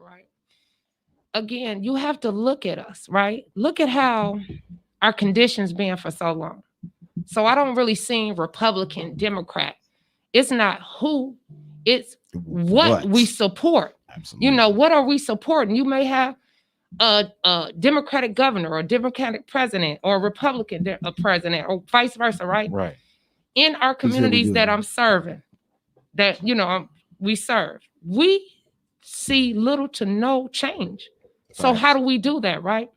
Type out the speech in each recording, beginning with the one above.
right? Again, you have to look at us, right? Look at how our conditions been for so long. So I don't really see Republican, Democrat. It's not who, it's what we support. You know, Absolutely. what are we supporting? You may have a Democratic governor or Democratic president or a Republican president or vice versa, right? Right. In our He's here to communities do that that. I'm serving, that, we serve, we see little to no change. So how do we do that, right?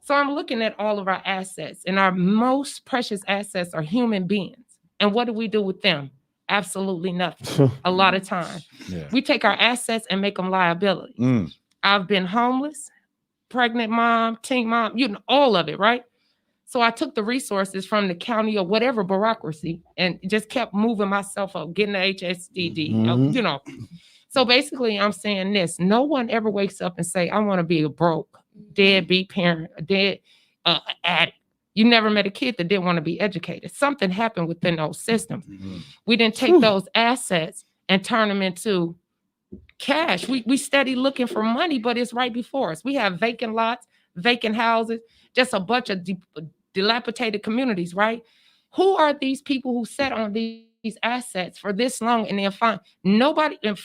So I'm looking at all of our assets, and our most precious assets are human beings. And what do we do with them? Absolutely nothing. A lot of time, Yeah. we take our assets and make them liabilities. Mm. I've been homeless, pregnant mom, teen mom, all of it, right? So I took the resources from the county or whatever bureaucracy and just kept moving myself up, getting the HSDD, Mhm. So basically, I'm saying this: no one ever wakes up and say, "I want to be a broke, deadbeat parent, a dead addict." You never met a kid that didn't want to be educated. Something happened within those systems. We didn't take those assets and turn them into cash. We steady looking for money, but it's right before us. We have vacant lots, vacant houses, just a bunch of dilapidated communities, right? Who are these people who sat on these assets for this long and then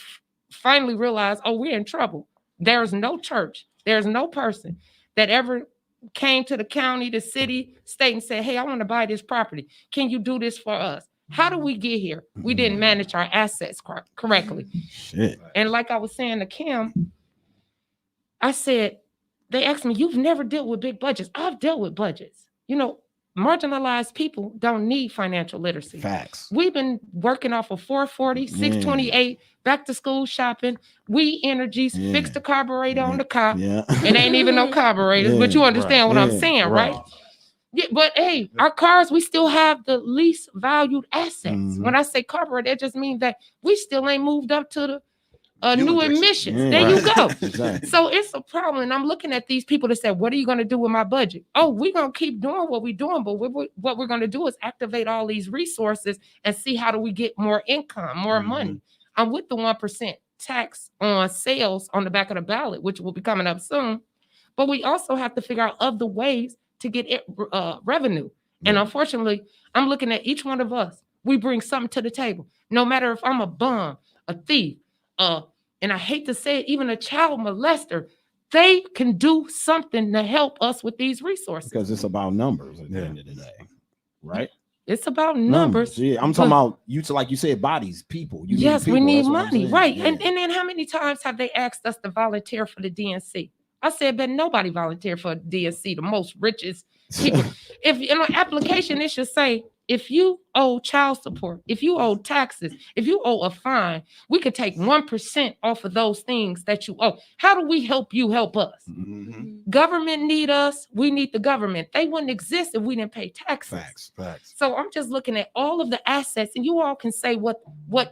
finally realize, oh, we're in trouble. There's no church, there's no person that ever came to the county, the city, state, and said, hey, I want to buy this property. Can you do this for us? How do we get here? We didn't manage our assets correctly. Shit. And like I was saying to Kim, I said, they asked me, you've never dealt with big budgets. I've dealt with budgets. Marginalized people don't need financial literacy. Facts. We've been working off of 440, 628, back to school shopping, We Energies, fix the carburetor on the car. Yeah. It ain't even no carburetors, but you understand what I'm saying, right? Yeah, but hey, our cars, we still have the least valued assets. When I say carburetor, it just means that we still ain't moved up to the new emissions. There you go. Exactly. So it's a problem. And I'm looking at these people that say, what are you going to do with my budget? Oh, we're going to keep doing what we're doing. But what we're going to do is activate all these resources and see how do we get more income, more money. I'm with the 1% tax on sales on the back of the ballot, which will be coming up soon. But we also have to figure out other ways to get revenue. And unfortunately, I'm looking at each one of us. We bring something to the table. No matter if I'm a bum, a thief, and I hate to say it, even a child molester, they can do something to help us with these resources. Because it's about numbers at the end of the day, right? It's about numbers. Yeah, I'm talking about like you said, bodies, people. Yes, people. we need That's what I'm money, saying. right? Yeah. And then how many times have they asked us to volunteer for the DNC? I said, but nobody volunteered for DNC, the most richest people. If in an application, it should say, if you owe child support, if you owe taxes, if you owe a fine, we could take 1% off of those things that you owe. How do we help you help us? Government need us. We need the government. They wouldn't exist if we didn't pay taxes. Facts. So I'm just looking at all of the assets, and you all can say what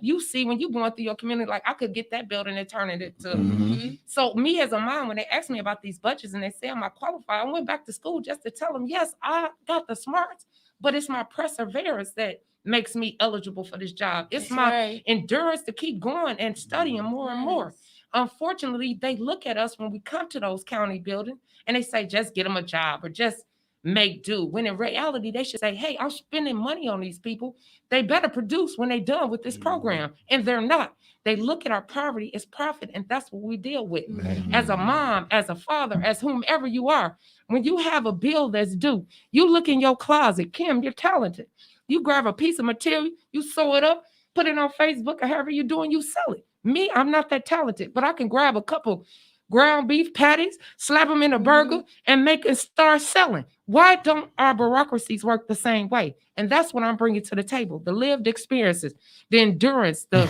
you see when you're going through your community. Like, I could get that building and turn it into. So me as a mom, when they asked me about these budgets and they say, am I qualified? I went back to school just to tell them, yes, I got the smarts, but it's my perseverance that makes me eligible for this job. It's my endurance to keep going and studying more and more. Unfortunately, they look at us when we come to those county buildings and they say, just get them a job or just make do. When in reality, they should say, hey, I'm spending money on these people. They better produce when they're done with this program. And they're not. They look at our poverty as profit, and that's what we deal with. As a mom, as a father, as whomever you are, when you have a bill that's due, you look in your closet. Kim, you're talented. You grab a piece of material, you sew it up, put it on Facebook or however you're doing, you sell it. Me, I'm not that talented, but I can grab a couple ground beef patties, slap them in a burger, and make it start selling. Why don't our bureaucracies work the same way? And that's what I'm bringing to the table: the lived experiences, the endurance, the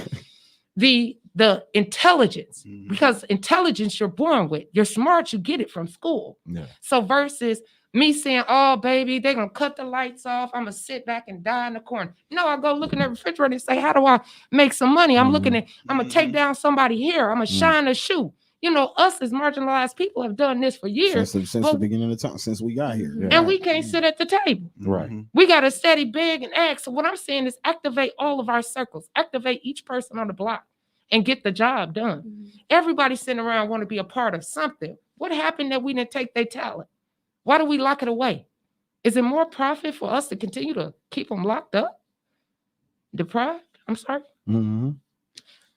intelligence. Because intelligence you're born with. You're smart, you get it from school. So versus me saying, oh, baby, they're going to cut the lights off. I'm going to sit back and die in the corner. No, I go look in the refrigerator and say, how do I make some money? I'm looking at, I'm going to take down somebody here. I'm going to shine a shoe. Us as marginalized people have done this for years. Since the beginning of time, since we got here. And we can't sit at the table. Right. We got to steady beg and ask. So what I'm saying is activate all of our circles. Activate each person on the block. and get the job done. Mhm. Everybody sitting around want to be a part of something. What happened that we didn't take their talent? Why do we lock it away? Is it more profit for us to continue to keep them locked up? Deprived? I'm sorry. Mhm.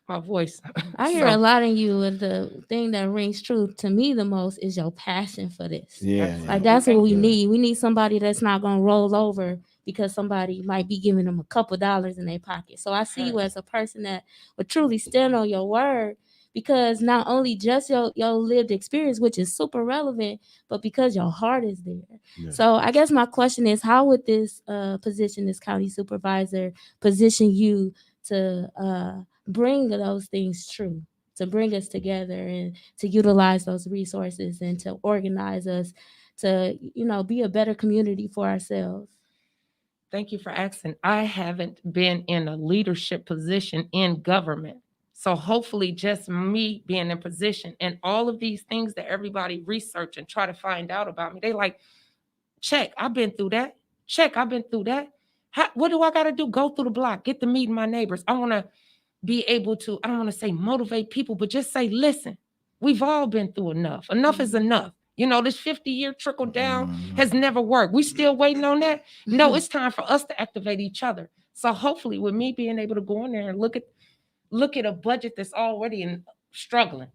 My voice. I hear So, a lot in you, and the thing that rings true to me the most is your passion for this. Yeah. Like that's what we Yeah. need. We need somebody that's not gonna roll over because somebody might be giving them a couple dollars in their pocket. So I see you as a person that would truly stand on your word, because not only just your lived experience, which is super relevant, but because your heart is there. Yeah. So I guess my question is, how would this position, this county supervisor, position you to bring those things true, to bring us together and to utilize those resources and to organize us to, be a better community for ourselves? thank you for asking. I haven't been in a leadership position in government. So hopefully just me being in position and all of these things that everybody research and try to find out about me, they like, check, I've been through that. Check, I've been through that. What do I got to do? Go through the block, get to meet my neighbors. I want to be able to, I don't want to say motivate people, but just say, listen, we've all been through enough. Enough is enough. This 50-year trickle down has never worked. We still waiting on that. No, it's time for us to activate each other. So hopefully with me being able to go in there and look at a budget that's already struggling.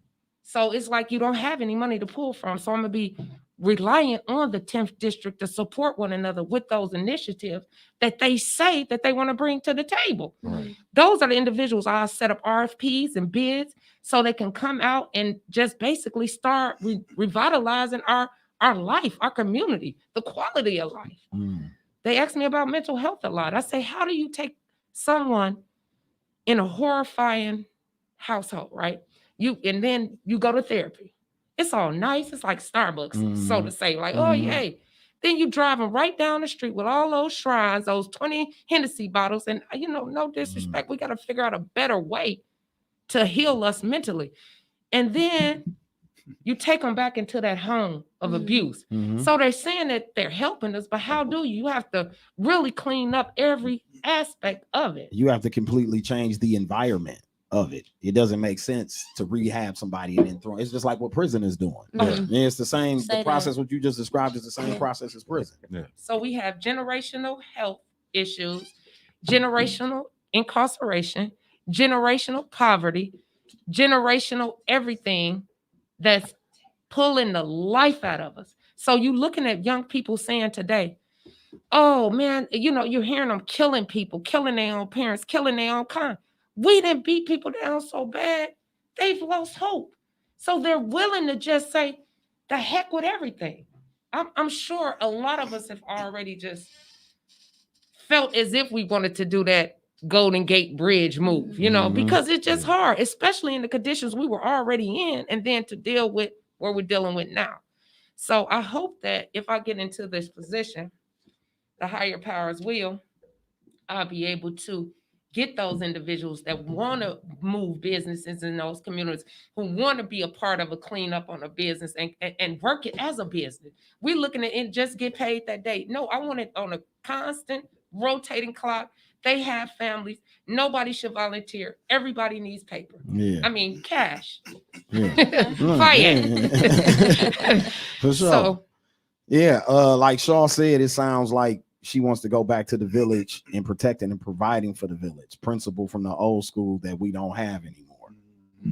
So it's like you don't have any money to pull from. So I'm gonna be reliant on the 10th district to support one another with those initiatives that they say that they want to bring to the table. Right. Those are the individuals I'll set up RFPs and bids so they can come out and just basically start revitalizing our life, our community, the quality of life. Mm. They ask me about mental health a lot. I say, how do you take someone in a horrifying household, right? And then you go to therapy. It's all nice. It's like Starbucks, so to say. Like, oh, yay. Then you drive them right down the street with all those shrines, those 20 Hennessy bottles. And, no disrespect. We got to figure out a better way to heal us mentally. And then you take them back into that home of abuse. Mhm. So they're saying that they're helping us, but how do you? You have to really clean up every aspect of it. You have to completely change the environment of it. It doesn't make sense to rehab somebody and then throw. It's just like what prison is doing. Mhm. Yeah, it's the same. Say The process what you just described is the same Yeah. process as prison. So we have generational health issues, generational incarceration, generational poverty, generational everything that's pulling the life out of us. So you looking at young people saying today, oh man, you're hearing them killing people, killing their own parents, killing their own kind. We didn't beat people down so bad, they've lost hope. So they're willing to just say, the heck with everything. I'm sure a lot of us have already just felt as if we wanted to do that Golden Gate Bridge move, Mhm. because it's just hard, especially in the conditions we were already in, and then to deal with what we're dealing with now. So I hope that if I get into this position, the higher powers will, I'll be able to get those individuals that want to move businesses in those communities, who want to be a part of a cleanup on a business and work it as a business. We're looking at it, just get paid that day. No, I want it on a constant rotating clock. They have families. Nobody should volunteer. Everybody needs paper. Yeah. I mean, cash. Yeah. Fire. For sure. So, Yeah, like Shaw said, it sounds like she wants to go back to the village and protecting and providing for the village. Principle from the old school that we don't have anymore.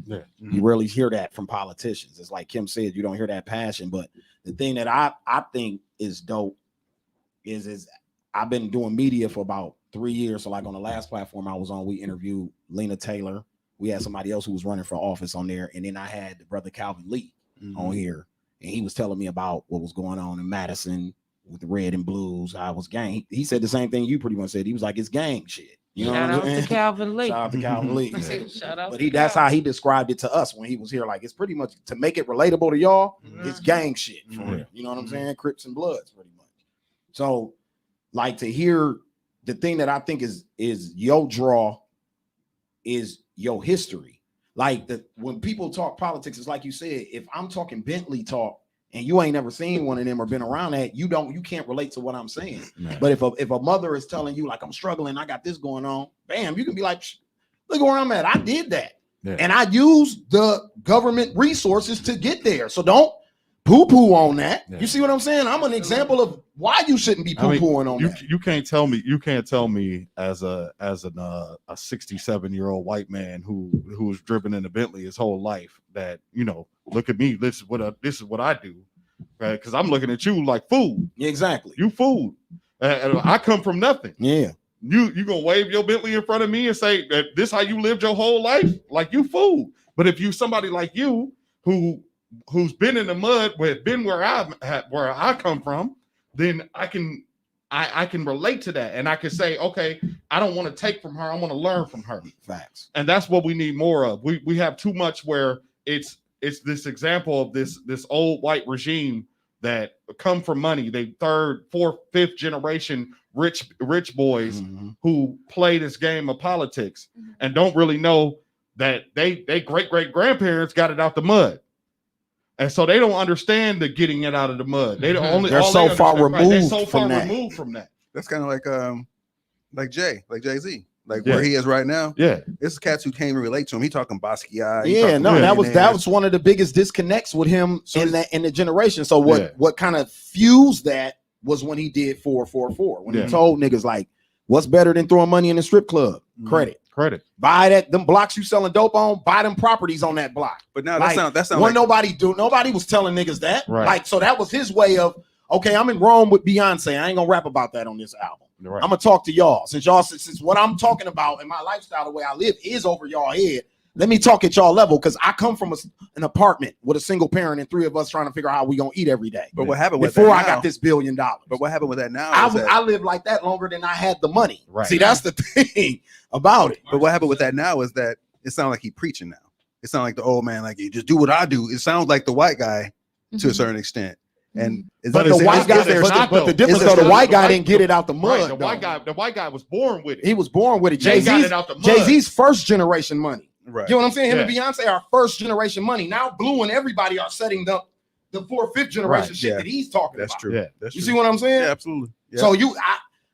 Yeah. You rarely hear that from politicians. It's like Kim said, you don't hear that passion. But the thing that I think is dope is I've been doing media for about 3 years. So like on the last platform I was on, we interviewed Lena Taylor. We had somebody else who was running for office on there. And then I had the brother Calvin Lee on here. And he was telling me about what was going on in Madison with the red and blues. I was gang. He said the same thing you pretty much said. He was like, it's gang shit. You know shout what out I'm to saying? Calvin Lee. Shout out to Calvin Lee. Shout out But to that's Calvin. how he described it to us when he was here. Like, it's pretty much to make it relatable to y'all, it's Mhm. gang shit for Mhm. real. You know what I'm saying? Crips and Bloods, pretty much. So, like, to hear the thing that I think is your draw is your history. Like, when people talk politics, it's like you said, if I'm talking Bentley talk and you ain't never seen one of them or been around that, you can't relate to what I'm saying. Right. But if a mother is telling you, like, I'm struggling, I got this going on, bam, you can be like, look where I'm at. I did that. Yeah. And I use the government resources to get there. So don't poo-poo on that. Yeah. You see what I'm saying? I'm an example of why you shouldn't be poo-pooing on that. You can't tell me as a 67-year-old white man who was driven in a Bentley his whole life that, you know, look at me, this is what I do, right? Because I'm looking at you like food. Exactly. You food. And I come from nothing. Yeah. You gonna wave your Bentley in front of me and say that this how you lived your whole life? Like you fool. But if you somebody like you who's been in the mud, been where I come from, then I can relate to that, and I can say, okay, I don't want to take from her. I want to learn from her. Facts. And that's what we need more of. We have too much where it's this example of this old white regime that come from money. They third, fourth, fifth generation rich boys who play this game of politics and don't really know that they great grandparents got it out the mud. And so they don't understand the getting it out of the mud. They're so far removed from that. That's kind of like Jay-Z, where he is right now. Yeah, it's cats who can't even relate to him. He talking Basquiat. Yeah, no, that was one of the biggest disconnects with him in the generation. So what kind of fused that was when he did 444. When he told niggas like, what's better than throwing money in a strip club? Credit. Buy them blocks you selling dope on, buy them properties on that block. But now like, that sounds like nobody was telling niggas that. Right. Like, so that was his way of, okay, I'm in Rome with Beyonce. I ain't gonna rap about that on this album. Right. I'm gonna talk to y'all. Since what I'm talking about and my lifestyle, the way I live is over y'all head. Let me talk at y'all level, because I come from an apartment with a single parent and three of us trying to figure out how we gonna eat every day. But what happened before I got this $1 billion? But what happened with that now? I lived like that longer than I had the money. Right. See, that's the thing about it. But what happened with that now is that it sounds like he preaching now. It sounds like the old man, like, you just do what I do. It sounds like the white guy to a certain extent. And but the white guy, but the difference though, the white guy didn't get it out the mud. Right, the white guy was born with it. He was born with it. Jay-Z's first generation money. Right. You know what I'm saying? Him and Beyonce are first generation money. Now Blue and everybody are setting up the fourth, fifth generation shit that he's talking about. That's true. Yeah. That's you true. see what I'm saying? Yeah, absolutely. Yeah. So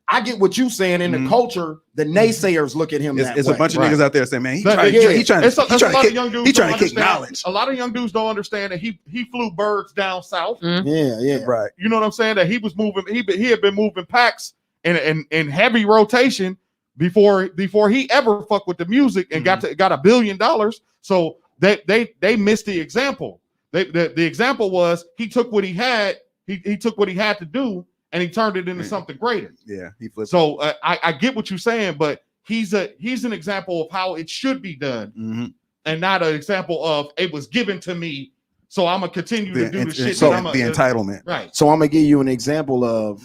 I get what you saying in the culture. The naysayers look at him that it's way. a bunch of niggas out there saying, man, he trying to kick knowledge. A lot of young dudes don't understand that he flew birds down south. Yeah. Right. You know what I'm saying? That he was moving. He had been moving packs in heavy rotation before he ever fucked with the music and got $1 billion. So they missed the example. The example was he took what he had. He took what he had to do, and he turned it into something greater. Yeah, he flipped. So I get what you're saying, but he's an example of how it should be done, and not an example of it was given to me, so I'm gonna continue to do the shit. So the entitlement, right? So I'm gonna give you an example of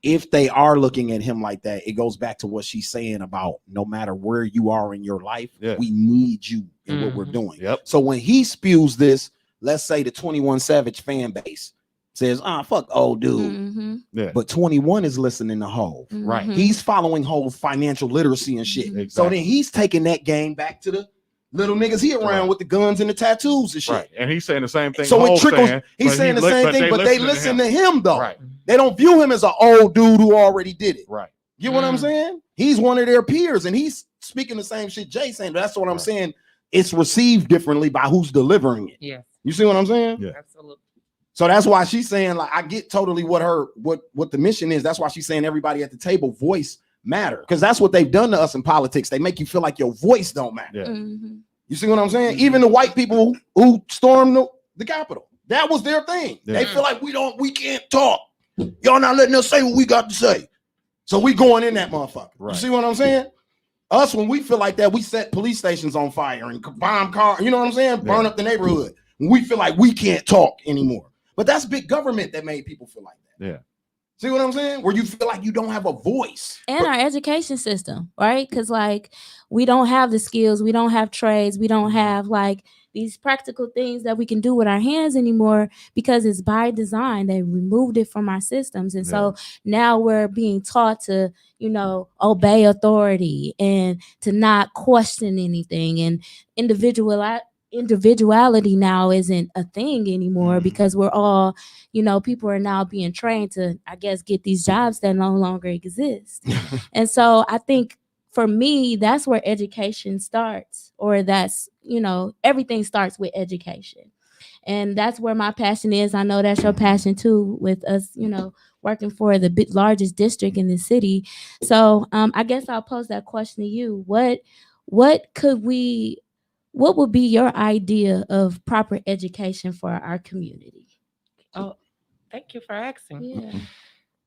if they are looking at him like that. It goes back to what she's saying about no matter where you are in your life, we need you in what we're doing. Yep. So when he spews this, let's say the 21 Savage fan base says, fuck old dude. Yeah. But 21 is listening to Hov. Right. He's following Hov's financial literacy and shit. Exactly. So then he's taking that game back to the little niggas he around with the guns and the tattoos and shit. Right. And he's saying the same thing. So it trickles. He's saying the same thing, but they listen to him though. Right. They don't view him as an old dude who already did it. Right. You know what I'm saying? He's one of their peers and he's speaking the same shit Jay saying. That's what I'm saying. It's received differently by who's delivering it. Yeah. You see what I'm saying? Yeah. Absolutely. So that's why she's saying, like, I get totally what the mission is. That's why she's saying everybody at the table voice matter, because that's what they've done to us in politics. They make you feel like your voice don't matter. Yeah. You see what I'm saying? Even the white people who stormed the Capitol, that was their thing. Yeah. They feel like we can't talk. Y'all not letting us say what we got to say. So we going in that motherfucker. Right. You see what I'm saying? Us, when we feel like that, we set police stations on fire and bomb cars. You know what I'm saying? Burn up the neighborhood. When we feel like we can't talk anymore. But that's big government that made people feel like that. Yeah. See what I'm saying? Where you feel like you don't have a voice. And our education system, right? Because like we don't have the skills, we don't have trades, we don't have like these practical things that we can do with our hands anymore because it's by design. They removed it from our systems. And so now we're being taught to, obey authority and to not question anything. And individuality now isn't a thing anymore because we're all, people are now being trained to, I guess, get these jobs that no longer exist. And so I think for me, that's where education starts, or that's, everything starts with education. And that's where my passion is. I know that's your passion too, with us, working for the largest district in the city. So I guess I'll pose that question to you. What would be your idea of proper education for our community? Oh, thank you for asking. Yeah.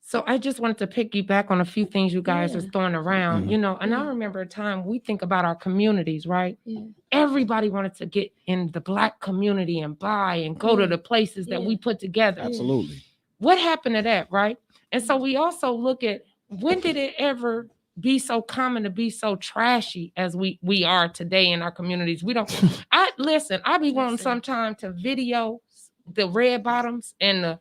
So I just wanted to piggyback on a few things you guys are Yeah. throwing around, and I Yeah. remember a time we think about our communities, right? Yeah. Everybody wanted to get in the Black community and buy and go to Yeah. the places that Yeah. we put together. Absolutely. What happened to that, right? And so we also look at, when did it ever be so common to be so trashy as we are today in our communities? We don't. I be wanting Listen. sometime to video the red bottoms and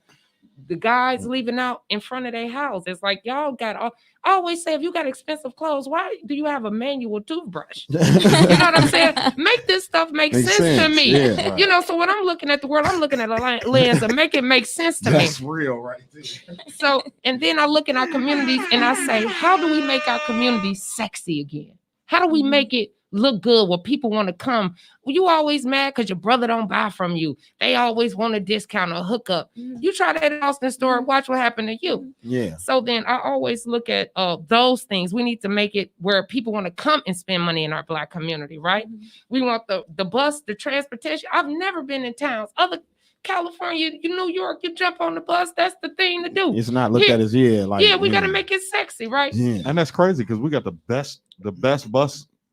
the guys leaving out in front of their house. It's like, y'all got all. I always say, if you got expensive clothes, why do you have a manual toothbrush? You know what I'm saying? Make this stuff make Makes sense to sense, me. yeah. Right. So when I'm looking at the world, I'm looking at a lens and make it make sense to me. That's real, right there. So, and then I look at our communities and I say, how do we make our communities sexy again? How do we make it look good where people want to come? You always mad because your brother don't buy from you. They always want a discount or hookup. You try that at Austin store, watch what happened to you. Yeah. So then I always look at those things. We need to make it where people want to come and spend money in our Black community, right? We want the bus, the transportation. I've never been in towns. Other California, New York, you jump on the bus. That's the thing to do. It's not looked at as We got to make it sexy, right? Yeah. And that's crazy because we got the best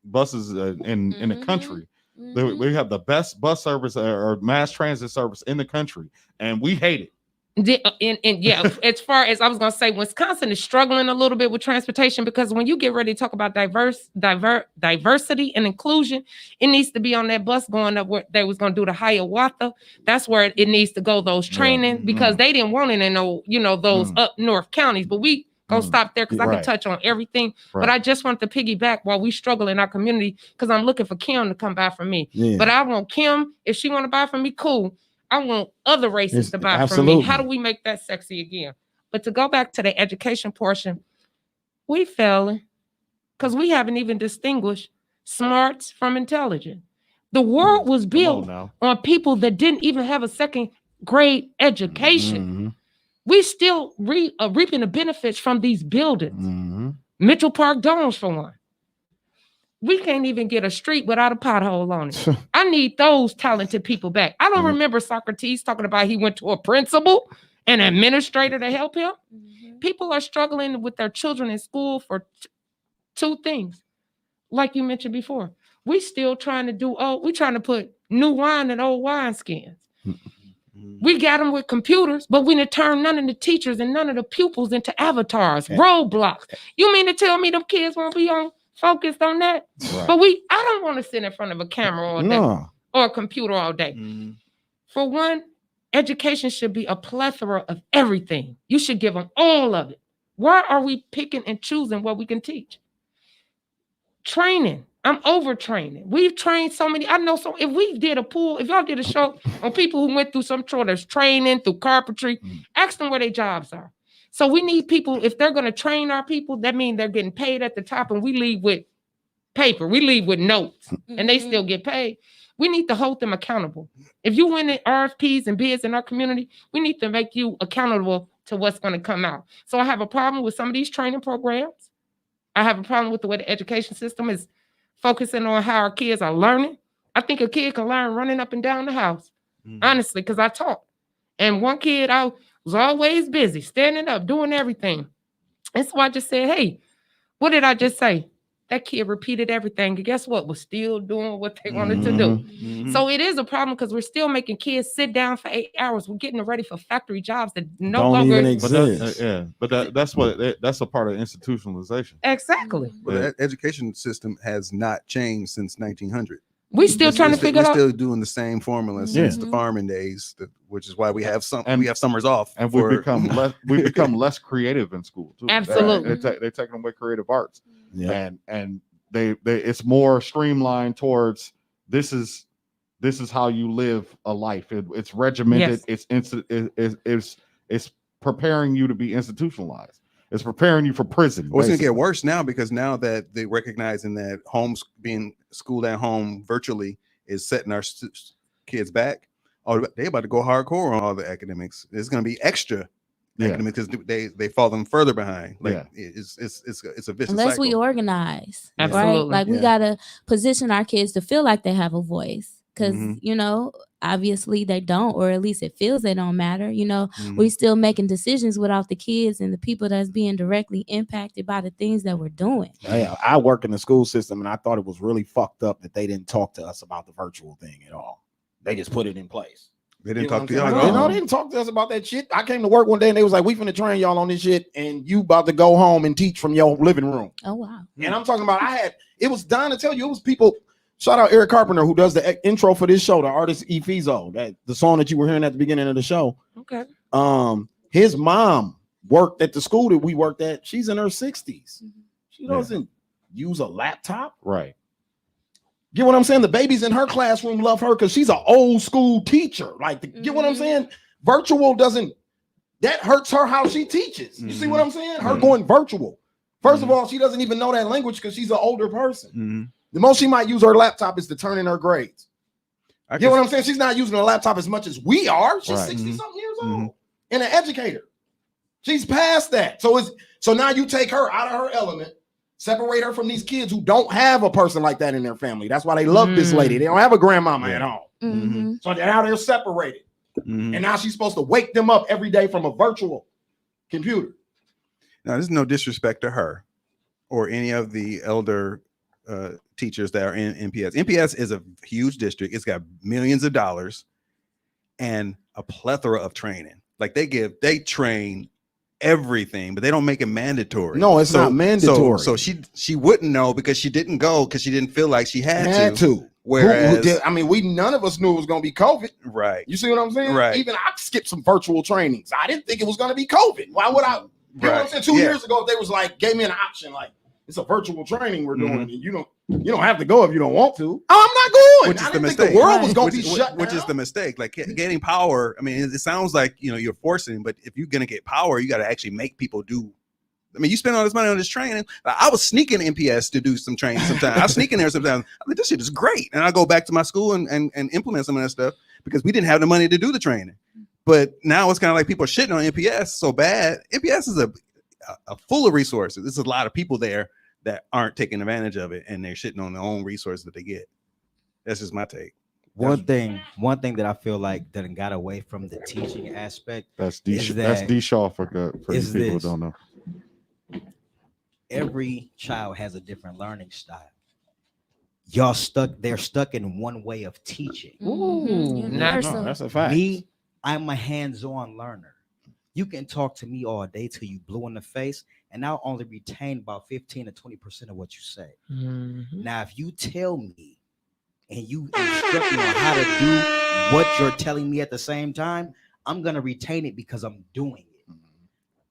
buses in the country. We have the best bus service or mass transit service in the country, and we hate it. As far as I was gonna say, Wisconsin is struggling a little bit with transportation, because when you get ready to talk about diversity and inclusion, it needs to be on that bus going up where they was gonna do the Hiawatha. That's where it needs to go, those training, because they didn't want it in those up north counties. But we gonna stop there because I can touch on everything. Right. But I just want to piggyback while we struggle in our community, because I'm looking for Kim to come buy from me. Yeah. But I want Kim, if she want to buy from me, cool. I want other races to buy from Absolutely. me. How do we make that sexy again? But to go back to the education portion, we failing because we haven't even distinguished smarts from intelligent. The world was built on people that didn't even have a second grade education. We still reaping the benefits from these buildings. Mitchell Park Domes, for one. We can't even get a street without a pothole on it. I need those talented people back. I don't remember Socrates talking about he went to a principal and administrator to help him. People are struggling with their children in school for two things. Like you mentioned before, we still trying to we trying to put new wine in old wineskins. We got them with computers, but we didn't turn none of the teachers and none of the pupils into avatars, roadblocks. You mean to tell me them kids won't be focused on that? Right. But I don't want to sit in front of a camera all day or a computer all day. For one, education should be a plethora of everything. You should give them all of it. Why are we picking and choosing what we can teach? Training. I'm overtraining. We've trained so many. I know so. If we did a pool, if y'all did a show on people who went through some sort of training through carpentry, ask them where their jobs are. So we need people, if they're going to train our people, that means they're getting paid at the top, and we leave with paper. We leave with notes, and they still get paid. We need to hold them accountable. If you win at RFPs and bids in our community, we need to make you accountable to what's going to come out. So I have a problem with some of these training programs. I have a problem with the way the education system is focusing on how our kids are learning. I think a kid can learn running up and down the house, honestly, because I taught. And one kid, I was always busy, standing up, doing everything. And so I just said, hey, what did I just say? That kid repeated everything. And guess what? Was still doing what they wanted to do. So it is a problem because we're still making kids sit down for 8 hours. We're getting them ready for factory jobs that no Don't longer even exist. exist. That's a part of institutionalization. Exactly. But the education system has not changed since 1900. We still trying to figure it out. We're still doing the same formula since the farming days, which is why we have summers off. And we've become less creative in school too. Absolutely. They're taking away creative arts. Yeah. And they it's more streamlined towards this is how you live a life. It's regimented. Yes. It's preparing you to be institutionalized. It's preparing you for prison. Well, it's gonna get basically. worse now because now that they're recognizing that homes being schooled at home virtually is setting our kids back. Oh, they about to go hardcore on all the academics. It's gonna be extra academics because they fall them further behind. Like it's a vicious Unless cycle. we organize, right? Absolutely. Like we Yeah. gotta position our kids to feel like they have a voice. Because Mhm. you know, obviously they don't, or at least it feels they don't matter. You know, Mhm. we still making decisions without the kids and the people that's being directly impacted by the things that we're doing. I work in the school system, and I thought it was really fucked up that they didn't talk to us about the virtual thing at all. They just put it in place. They didn't You know talk to what I'm y'all. saying? at all. No, they didn't talk to us about that shit. I came to work one day and they was like, "We finna train y'all on this shit, and you about to go home and teach from your living room." Oh wow. And I'm talking about, it was dying to tell you, it was people. Shout out Eric Carpenter, who does the intro for this show, the artist Efizo, that the song that you were hearing at the beginning of the show. Okay. His mom worked at the school that we worked at. She's in her 60s. She Yeah. doesn't use a laptop. Right. Get what I'm saying? The babies in her classroom love her because she's an old school teacher. Like, get what I'm saying? Virtual doesn't, that hurts her how she teaches. You see what I'm saying? Her going virtual. First of all, she doesn't even know that language because she's an older person. Mhm. The most she might use her laptop is to turn in her grades. I You know can- what I'm saying? She's not using her laptop as much as we are. She's Right. 60 something years old Mhm. and an educator. She's past that. So now you take her out of her element, separate her from these kids who don't have a person like that in their family. That's why they love this lady. They don't have a grandmama at home. Mm-hmm. So now they're separated. Mhm. And now she's supposed to wake them up every day from a virtual computer. Now, there's no disrespect to her or any of the elder teachers that are in NPS. NPS is a huge district. It's got millions of dollars and a plethora of training. Like they train everything, but they don't make it mandatory. No, it's not mandatory. So she wouldn't know because she didn't go because she didn't feel like she had to. Whereas, none of us knew it was going to be COVID. right, You see what I'm saying? Right. Even I skipped some virtual trainings. I didn't think it was going to be COVID. Why would I? You know what I'm saying? 2 years ago, they was like, gave me an option, like, it's a virtual training we're doing. And you don't have to go if you don't want to. Oh, I'm not going. Which is I the didn't think mistake. the world was going Which- to be which- shut which down. is the mistake. Like getting power. I mean, it sounds like you're forcing, but if you're gonna get power, you got to actually make people do. I mean, you spend all this money on this training. Like, I was sneaking NPS to do some training sometimes. I sneak in there sometimes. I mean, this shit is great, and I go back to my school and implement some of that stuff because we didn't have the money to do the training. But now it's kind of like people are shitting on NPS so bad. NPS is a full of resources. There's a lot of people there that aren't taking advantage of it, and they're shitting on their own resources that they get. That's just my take. One thing that I feel like that got away from the teaching aspect That's D. Is That's that- D. Shaw for is people who this. don't know. every child has a different learning style. They're stuck in one way of teaching. Universal. that's a fact. Me, I'm a hands-on learner. You can talk to me all day till you blue in the face, and I'll only retain about 15 to 20% of what you say. Now, if you tell me and you instruct me on how to do what you're telling me at the same time, I'm gonna retain it because I'm doing it.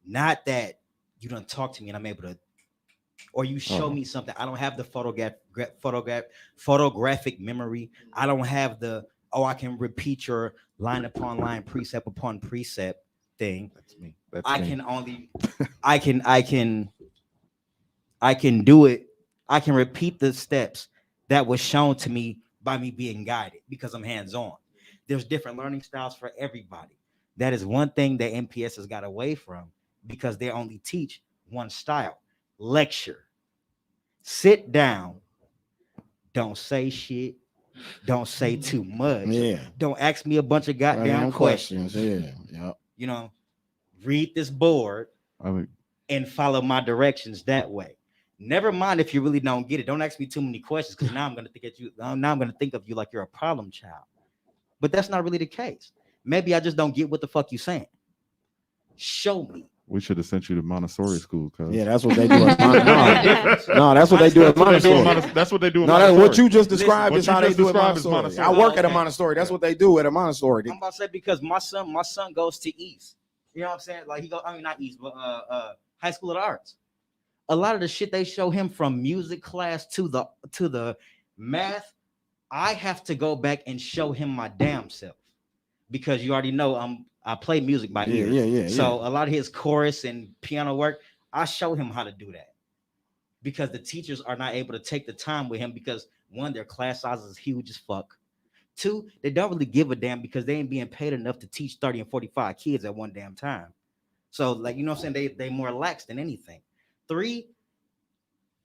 Not that you don't talk to me and I'm able to, or you show me something. I don't have the photographic memory. I don't have the I can repeat your line upon line, precept upon precept thing. That's me. That's I me. can only I can do it. I can repeat the steps that was shown to me by me being guided because I'm hands-on. There's different learning styles for everybody. That is one thing that NPS has got away from because they only teach one style. Lecture. Sit down. Don't say shit. Don't say too much. Yeah. Don't ask me a bunch of goddamn questions. Yeah. You know, read this board I mean, and follow my directions that way. Never mind if you really don't get it. Don't ask me too many questions because now I'm gonna think of you like you're a problem child. But that's not really the case. Maybe I just don't get what the fuck you saying. Show me. we should have sent you to Montessori school. Cause Yeah, that's what they do. No, that's what they do at Montessori. That's what they do. No, that's what you just described What is you how they just do at described is Montessori. I Montessori. work at a Montessori. That's what they do at a Montessori. I'm about to say because my son goes to East. You know what I'm saying? Like not East, but High School of the Arts. A lot of the shit they show him from music class to the math, I have to go back and show him my damn self because you already know I play music by ear. Yeah. So a lot of his chorus and piano work, I show him how to do that because the teachers are not able to take the time with him because one, their class size is huge as fuck. Two, they don't really give a damn because they ain't being paid enough to teach 30 and 45 kids at one damn time. So, like, you know what I'm saying? They more lax than anything. Three,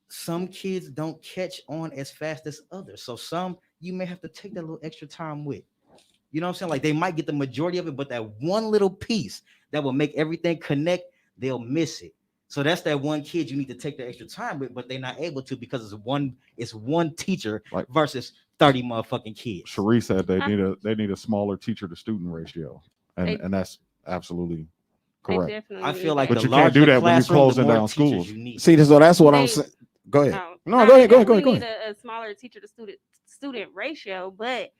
some kids don't catch on as fast as others. So some you may have to take that little extra time with. You know what I'm saying? Like they might get the majority of it, but that one little piece that will make everything connect, they'll miss it. So that's that one kid you need to take the extra time with, but they're not able to because it's one teacher Like- versus 30 motherfucking kids. Cherie said they need a smaller teacher to student ratio, and that's absolutely correct. I feel like But the you can't do larger that when you're classroom, the closing more down teachers schools. you need. See, so that's what I'm They- saying. Go ahead. No, No, go ahead. Go ahead. Go we ahead. Go need ahead. a smaller teacher to student ratio, but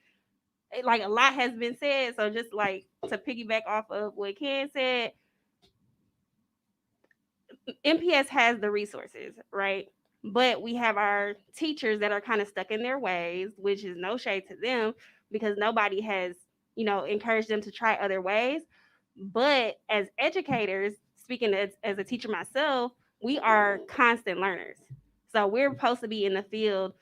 like a lot has been said. So just like to piggyback off of what Ken said, MPS has the resources, right? But we have our teachers that are kind of stuck in their ways, which is no shade to them because nobody has, encouraged them to try other ways. But as educators, speaking as a teacher myself, we are constant learners. So we're supposed to be in the field,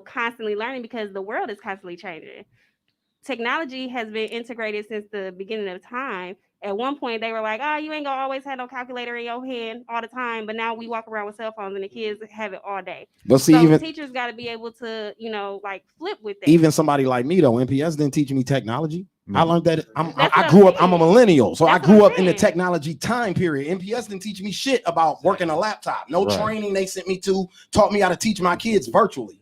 constantly learning because the world is constantly changing. Technology has been integrated since the beginning of time. At one point, they were like, "Oh, you ain't gonna always have no calculator in your hand all the time." But now we walk around with cell phones, and the kids have it all day. But see, So even teachers got to be able to, like flip with that. even somebody like me though, MPS didn't teach me technology. I learned that That's I what I'm grew up. I'm a saying. millennial, so That's I grew what I'm up in the saying. technology time period. MPS didn't teach me shit about working a laptop. No Right. training they sent me to taught me how to teach my kids virtually.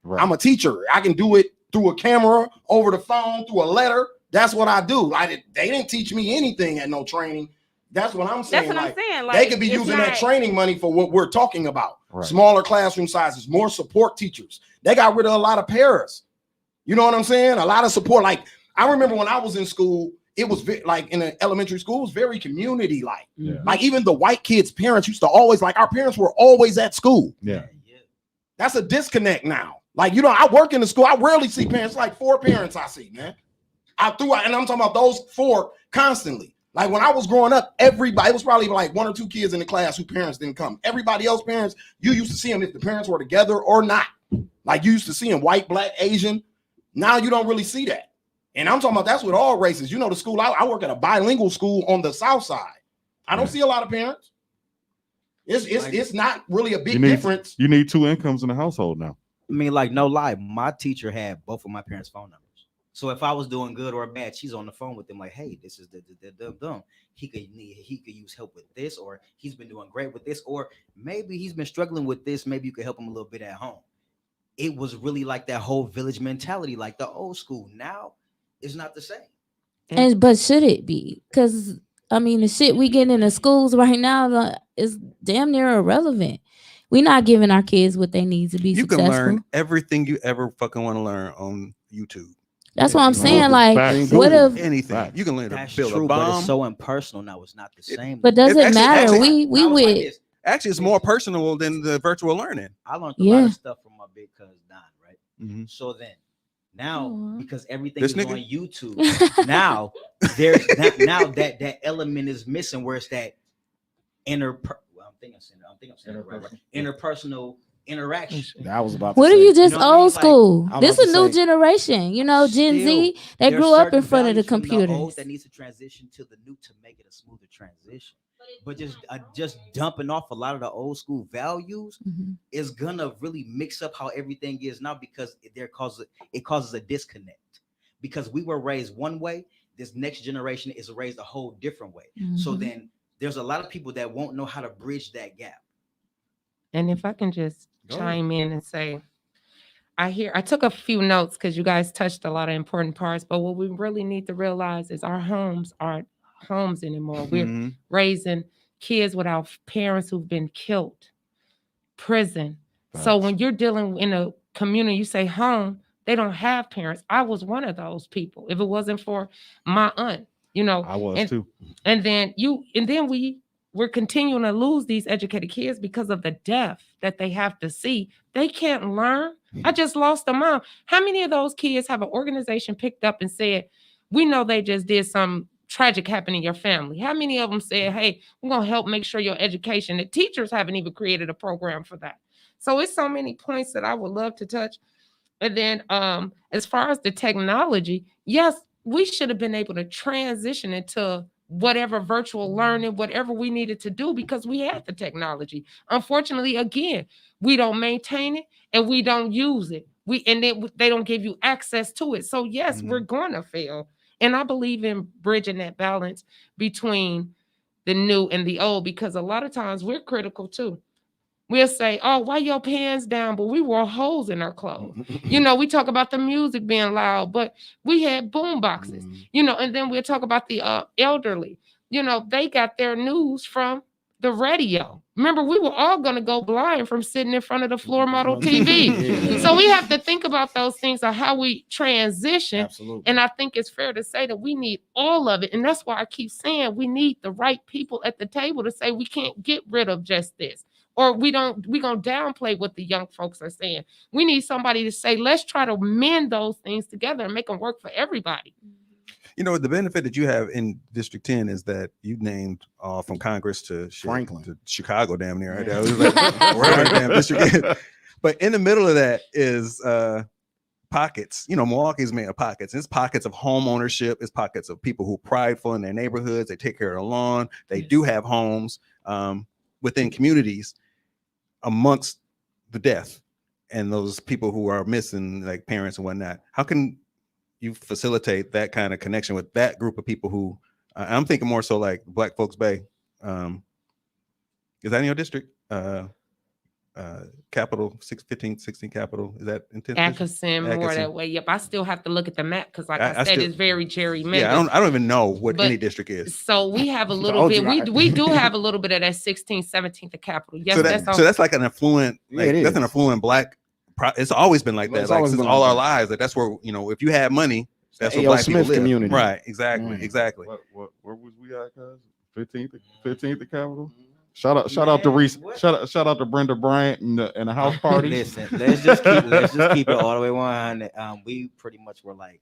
Right. I'm a teacher. I can do it through a camera, over the phone, through a letter. That's what I do. They didn't teach me anything at no training. That's what I'm saying. That's what Like, I'm saying. they could be it's using that not- training money for what we're talking about. Right. Smaller classroom sizes, more support teachers. They got rid of a lot of paras. You know what I'm saying? A lot of support. Like I remember when I was in school, it was like in an elementary school, it was very community like. Yeah. Like even the white kids' parents used to always our parents were always at school. Yeah. That's a disconnect now. Like, I work in the school. I rarely see parents, like 4 parents I see, man. And I'm talking about those 4 constantly. Like when I was growing up, everybody, it was probably like 1 or 2 kids in the class whose parents didn't come. Everybody else parents, you used to see them if the parents were together or not. Like you used to see them white, black, Asian. Now you don't really see that. And I'm talking about that's with all races. The school, I work at a bilingual school on the South Side. I don't see a lot of parents. It's not really a big difference. You need 2 incomes in the household now. I mean, like, no lie, my teacher had both of my parents' phone numbers. So if I was doing good or bad, she's on the phone with them, like, "Hey, this is the he could use help with this, or he's been doing great with this, or maybe he's been struggling with this. Maybe you could help him a little bit at home." It was really like that whole village mentality, like the old school. Now it's not the same. But should it be? Because I mean, the shit we get in the schools right now is damn near irrelevant. We're not giving our kids what they need to be You successful. can learn everything you ever fucking want to learn on YouTube. That's what I'm saying. Google. Like, Facts. what Google. if? Anything. Right. You can learn to That's build true, a but bomb. it's so impersonal now. It's not the same. But does it Actually- matter? actually- we I was like with this. Actually, it's more personal than the virtual learning. I learned a lot Yeah. of stuff from my big cousin Don, right? Mhm. So then, now Aw. because everything This is nigga? on YouTube, now there's now that element is missing where it's that interpersonal interaction. I was about to What say. are you just know what I mean? old Like, school? I'm This about a to new say- generation. Gen Z. They There's grew up in certain front of the values from computers. old that needs to transition to the new to make it a smoother transition. But just dumping off a lot of the old school values Mhm. is gonna really mix up how everything is now because it causes a disconnect. Because we were raised one way, this next generation is raised a whole different way. So Mhm. then there's a lot of people that won't know how to bridge that gap. And if I can just Go chime in and say, I took a few notes because you guys touched a lot of important parts, but what we really need to realize is our homes aren't homes anymore. We're Mhm. raising kids without parents who've been killed, prison. So Facts. when you're dealing in a community, you say home, they don't have parents. I was one of those people. If it wasn't for my aunt, I was and, too. and then we're continuing to lose these educated kids because of the death that they have to see. They can't learn. I just lost a mom. How many of those kids have an organization picked up and said, "We know they just did some tragic happened in your family? How many of them said, hey, we're going to help make sure your education? The teachers haven't even created a program for that. So it's so many points that I would love to touch. And then as far as the technology, yes, we should have been able to transition into whatever virtual learning, whatever we needed to do, because we had the technology. Unfortunately, again, we don't maintain it and we don't use it. They don't give you access to it. So yes, we're going to fail. And I believe in bridging that balance between the new and the old, because a lot of times we're critical too. We'll say, oh, why your pants down? But we wore holes in our clothes. We talk about the music being loud, but we had boom boxes, and then we'll talk about the elderly. They got their news from the radio. Remember, we were all going to go blind from sitting in front of the floor model TV. So we have to think about those things of how we transition. Absolutely. And I think it's fair to say that we need all of it. And that's why I keep saying we need the right people at the table to say we can't get rid of just this. Or we're going to downplay what the young folks are saying. We need somebody to say, let's try to mend those things together and make them work for everybody. The benefit that you have in District 10 is that you named from Congress to Franklin to Chicago, damn near. Right? I was like, wherever the damn district is. But in the middle of that is pockets. Milwaukee's made of pockets. It's pockets of home ownership. It's pockets of people who are prideful in their neighborhoods. They take care of the lawn. They do have homes within communities amongst the deaf and those people who are missing, like parents and whatnot. How can you facilitate that kind of connection with that group of people who I'm thinking more so like Black Folks Bay? Is that in your district? Capital 16 Capital, is that intentional? Atkinson, more Atkinson. that way. Yep, I still have to look at the map because, like I said, it's very gerrymandered. Yeah, I don't even know what But- any district is. So we have a little bit. We do have a little bit of that 16th, 17th, the capital. Yes, So that's like an affluent. Yeah, it that's an is. affluent Black. It's always been like It's that. Like always since been all like our that. lives. Like that's where if you have money, that's where A.O. Black people Smith live. community. Right. Exactly. Mm. Exactly. Where was we at, cuz? 15th the Capitol. Shout out to Reese. Shout out to Brenda Bryant and the house party. Listen, let's just keep it all the way 100. We pretty much were like,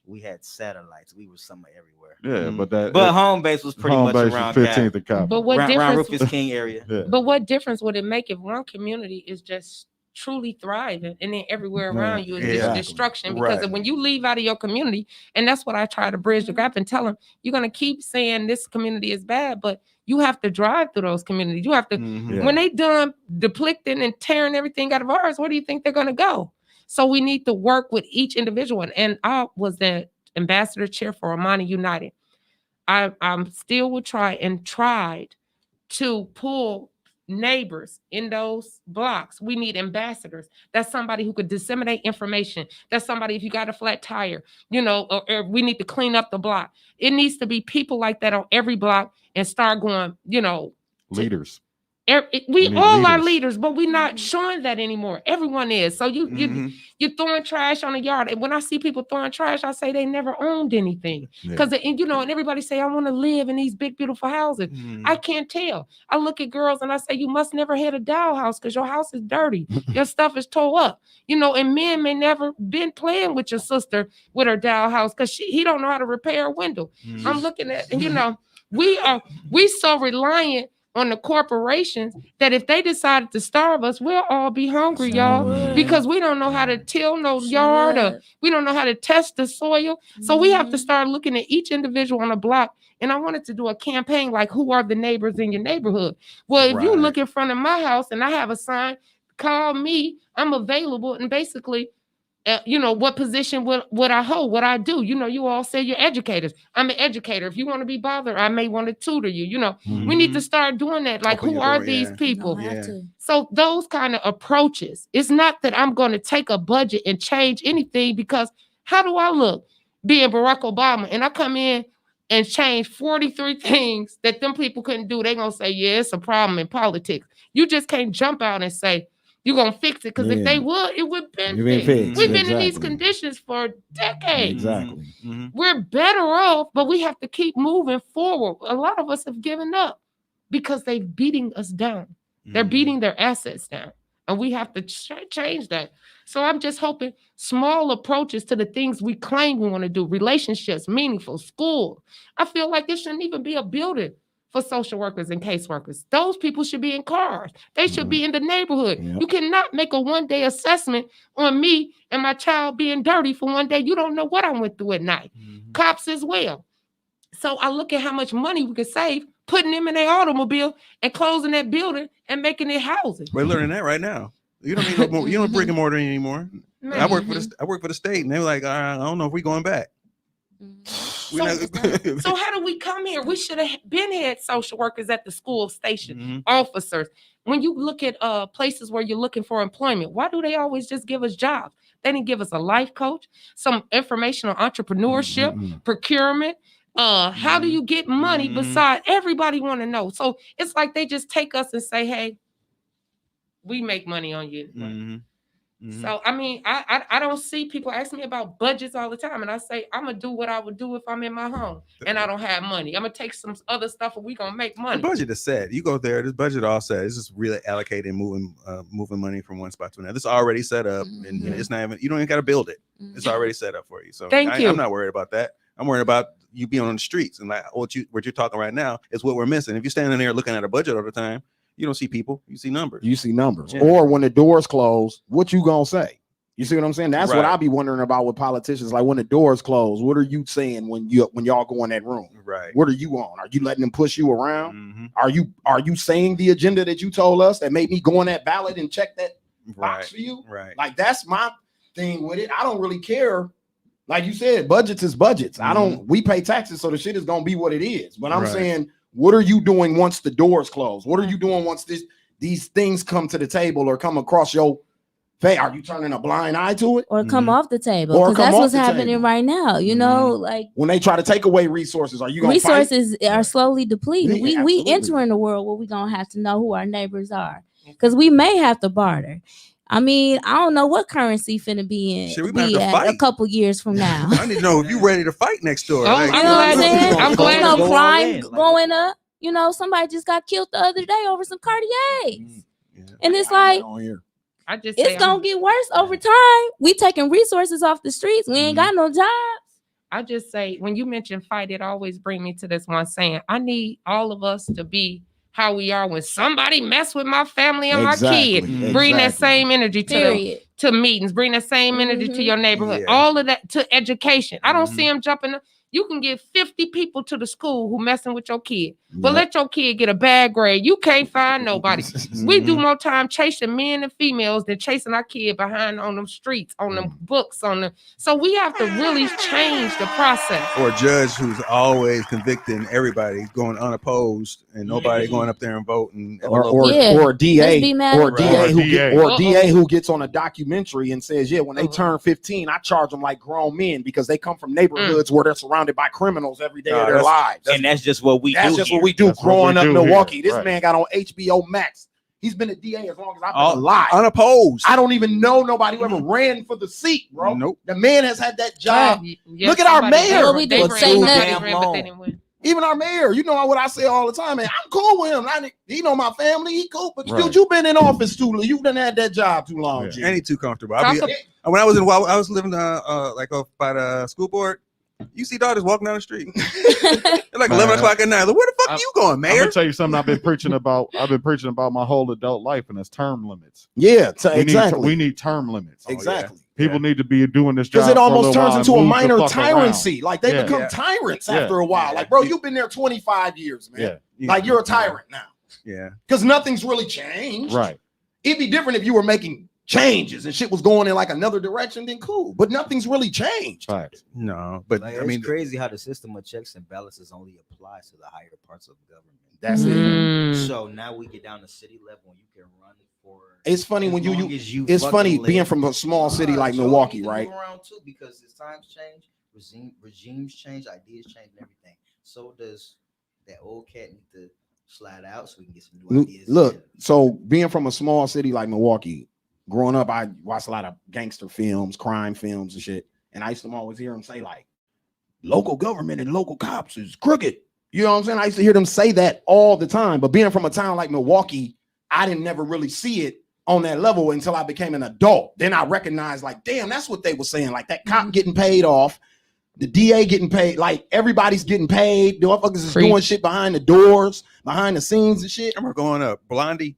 we had satellites. We were somewhere everywhere. Yeah, but But home base was pretty much around 15th the Capitol. But what around difference? Rufus King area. Yeah. But what difference would it make if one community is just truly thriving and then everywhere No, around you is exactly. just destruction? Because Right. when you leave out of your community, and that's what I try to bridge the gap and tell them, you're gonna keep saying this community is bad, but you have to drive through those communities. You have to. Mhm. Yeah. When they done depleting and tearing everything out of ours, where do you think they're gonna go? So we need to work with each individual. And I was the ambassador chair for Amani United. I'm still will tried to pull neighbors in those blocks. We need ambassadors. That's somebody who could disseminate information. That's somebody, if you got a flat tire, or we need to clean up the block. It needs to be people like that on every block and start going, Leaders. we need all are leaders. leaders, but we're not showing that anymore. Everyone is. So Mhm. you're throwing trash on the yard. And when I see people throwing trash, I say they never owned anything. Yeah. Because and everybody say, I want to live in these big, beautiful houses. Mhm. I can't tell. I look at girls and I say, you must never had a doll house because your house is dirty. Your stuff is tore up. And men may never been playing with your sister with her doll house because he don't know how to repair a window. Mhm. I'm looking at, and we so reliant on the corporations that if they decided to starve us, we'll all be hungry, y'all, Sure. because we don't know how to till no yard, or we don't know how to test the soil. So we have to start looking at each individual on the block. And I wanted to do a campaign like, who are the neighbors in your neighborhood? Well, if you Right. look in front of my house and I have a sign, call me, I'm available. And basically, what position would I hold? What I do? You all say you're educators. I'm an educator. If you want to be bothered, I may want to tutor you. We need to start doing that. Like, Open who your are door, these yeah. people? Yeah. So those kind of approaches. It's not that I'm going to take a budget and change anything, because how do I look being Barack Obama and I come in and change 43 things that them people couldn't do? They're going to say, yeah, it's a problem in politics. You just can't jump out and say, you're going to fix it. Because if they would, it would have been You've been fixed. fixed. We've been in these Exactly. conditions for decades. Exactly. Mhm. We're better off, but we have to keep moving forward. A lot of us have given up because they're beating us down. They're Mhm. beating their assets down. And we have to change that. So I'm just hoping small approaches to the things we claim we want to do, relationships, meaningful, school. I feel like there shouldn't even be a building for social workers and caseworkers. Those people should be in cars. They should be in the neighborhood. Yep. You cannot make a one-day assessment on me and my child being dirty for one day. You don't know what I went through at night. Cops as well. So I look at how much money we could save putting them in their automobile and closing that building and making it housing. We're learning that right now. You don't need no more. You don't brick and mortar anymore. I work for the state, and they were like, I don't know if we're going back. So how do we come here? We should have been had social workers at the school station, officers. When you look at places where you're looking for employment, why do they always just give us jobs? They didn't give us a life coach, some information on entrepreneurship, procurement. How do you get money besides everybody want to know? So it's like they just take us and say, hey, we make money on you. So I mean, I don't see people ask me about budgets all the time, and I say I'm gonna do what I would do if I'm in my home and I don't have money. I'm gonna take some other stuff and we gonna make money. The budget is set. You go there. This budget all set. It's just really allocating, moving money from one spot to another. It's already set up, and it's not even. You don't even got to build it. It's already set up for you. So Thank you. I'm not worried about that. I'm worried about you being on the streets, and like what you're talking right now is what we're missing. If you're standing there looking at a budget all the time, you don't see people. You see numbers. You see numbers. Yeah. Or when the doors close, what you gonna say? You see what I'm saying? That's what Right. I be wondering about with politicians. Like when the doors close, what are you saying when y'all go in that room? Right. What are you on? Are you letting them push you around? Are you saying the agenda that you told us that made me go on that ballot and check that box for you? Right. Like that's my thing with it. I don't really care. Like you said, budgets is budgets. We pay taxes, so the shit is gonna be what it is. But I'm saying, what are you doing once the doors close? What are you doing once these things come to the table or come across your face? Are you turning a blind eye to it? Or come off the table? Or Because come that's off what's the happening table. right now. You know, like When they try to take away resources, are you gonna fight? resources are slowly depleting. Yeah, We absolutely. entering a world where we're gonna have to know who our neighbors are. Because we may have to barter. I mean, I don't know what currency finna be in Shit, we might have to a fight. couple years from now. I need to know if you ready to fight next door. Oh, Like, I'm You know what I'm glad- saying? I'm glad You to know, go all crime in, like- going up. You know, somebody just got killed the other day over some Cartiers. Yeah. And it's I like, ain't on here. I just say it's gonna get worse over time. We taking resources off the streets. We ain't got no jobs. I just say when you mention fight, it always bring me to this one saying, I need all of us to be how we are when somebody mess with my family and my kid. Bring that same energy to them, Period. to meetings. Bring that same energy to your neighborhood. Yeah. All of that to education. I don't see them jumping. You can get 50 people to the school who messing with your kid, but let your kid get a bad grade. You can't find nobody. We do more time chasing men and females than chasing our kid behind on them streets, on them books, on them. So we have to really change the process. Or a judge who's always convicting everybody, going unopposed, and nobody going up there and voting. Or Yeah. or a DA Let's be mad or a at DA that. who DA. or a DA who gets on a documentary and says, yeah, when they turn 15, I charge them like grown men because they come from neighborhoods where they're surrounded by criminals every day of their lives. And that's just what we That's do. just here. what we do. That's what Growing we up in do here. Milwaukee, this Right. man got on HBO Max. He's been a DA as long as I've been alive. Unopposed. I don't even know nobody who ever ran for the seat, bro. Nope. The man has had that job. Yes, Look at our somebody mayor. What we do, They say ran, nothing. they ran, but they didn't win. Even our mayor, you know what I say all the time, man. I'm cool with him. He know my family. He cool, but Right. dude, you've been in office too long. You've done had that job too long. Yeah. G. Ain't he too comfortable? Talk When I was living like off by the school board. You see daughters walking down the street. It's like 11 o'clock at night. Like, where the fuck you going, I'm Mayor? gonna tell you something I've been preaching about. I've been preaching about my whole adult life, and that's term limits. Yeah, We need term limits. exactly. People need to be doing this job Because it for a almost little turns while into a and move minor the fuck around. tyrancy. Like they Yeah. become Yeah. tyrants Yeah. after a while. Like, bro, you've been there 25 years, man. Yeah, Like you're a tyrant now. Yeah. Because nothing's really changed. right. It'd be different if you were making changes and shit was going in like another direction, then cool. But nothing's really changed. Right. No, but Like, I mean, it's crazy how the system of checks and balances only applies to the higher parts of government. That's it. Mm. So now we get down to city level and you can run for. It's funny as when you long as you it's fucking funny live. being from a small city like So you Milwaukee, need to right? move around too, because as times change, regimes change, ideas change, and everything. So does that old cat need to slide out so we can get some new ideas? Look, in? so being from a small city like Milwaukee, growing up, I watched a lot of gangster films, crime films and shit. And I used to always hear them say, like, local government and local cops is crooked. You know what I'm saying? I used to hear them say that all the time. But being from a town like Milwaukee, I didn't never really see it on that level until I became an adult. Then I recognized, like, damn, that's what they were saying. Like that cop getting paid off, the DA getting paid, like everybody's getting paid. The motherfuckers is doing shit behind the doors, behind the scenes and shit. I remember growing up, Blondie.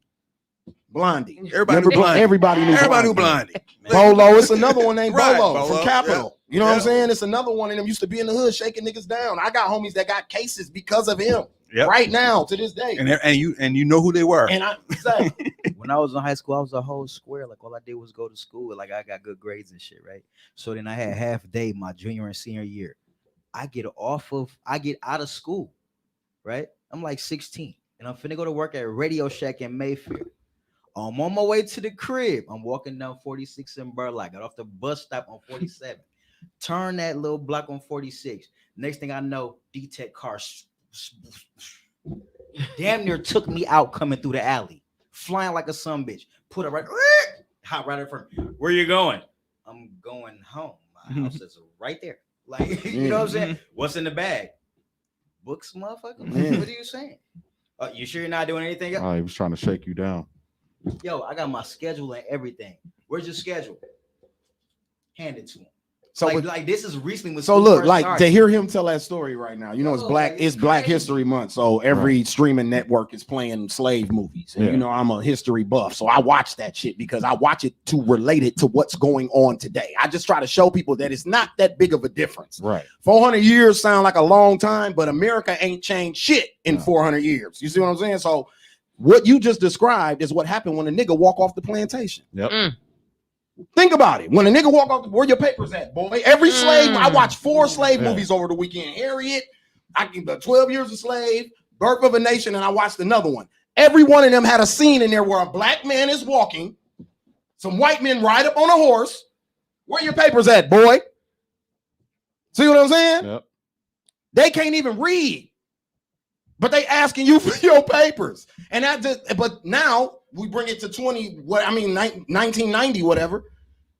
Everybody knew Blondie. Everybody knew Blondie. Bolo, it's another one named Right, Bolo from Bolo, Capitol. yeah. You know what I'm Yeah. saying? It's another one of them used to be in the hood shaking niggas down. I got homies that got cases because of him Yep. right now to this day. And you know who they were. And I say, When I was in high school, I was a whole square. Like all I did was go to school. Like I got good grades and shit, right? So then I had half day my junior and senior year. I get out of school, right? I'm like 16, and I'm finna go to work at Radio Shack in Mayfair. I'm on my way to the crib. I'm walking down 46 in Burlock. Got off the bus stop on 47. Turn that little block on 46. Next thing I know, D-Tech car damn near took me out coming through the alley, flying like a sumbitch. Put it right, hot right in front. Where you going? I'm going home. My house is right there. Like, you know what I'm saying? What's in the bag? Books, motherfucker. What are you saying? You sure you're not doing anything else? He was trying to shake you down. Yo, I got my schedule and everything. Where's your schedule? Hand it to him. so Like this is recently when so school look, first like started. to hear him tell that story right now. You know, Oh, like, it's it's Black crazy. History Month, so every streaming network is playing slave movies. And Yeah. you know, I'm a history buff, so I watch that shit because I watch it to relate it to what's going on today. I just try to show people that it's not that big of a difference. Right. 400 years sound like a long time, but America ain't changed shit in 400 years. You see what I'm saying? So what you just described is what happened when a nigga walk off the plantation. Yep. Think about it. When a nigga walk off, where your papers at, boy? Every slave, I watched 4 slave movies over the weekend. Harriet, I give the 12 Years a Slave, Birth of a Nation, and I watched another one. Every one of them had a scene in there where a black man is walking, some white men ride up on a horse. Where your papers at, boy? See what I'm saying? Yep. They can't even read, but they asking you for your papers. And that just, but now we bring it to 1990, whatever.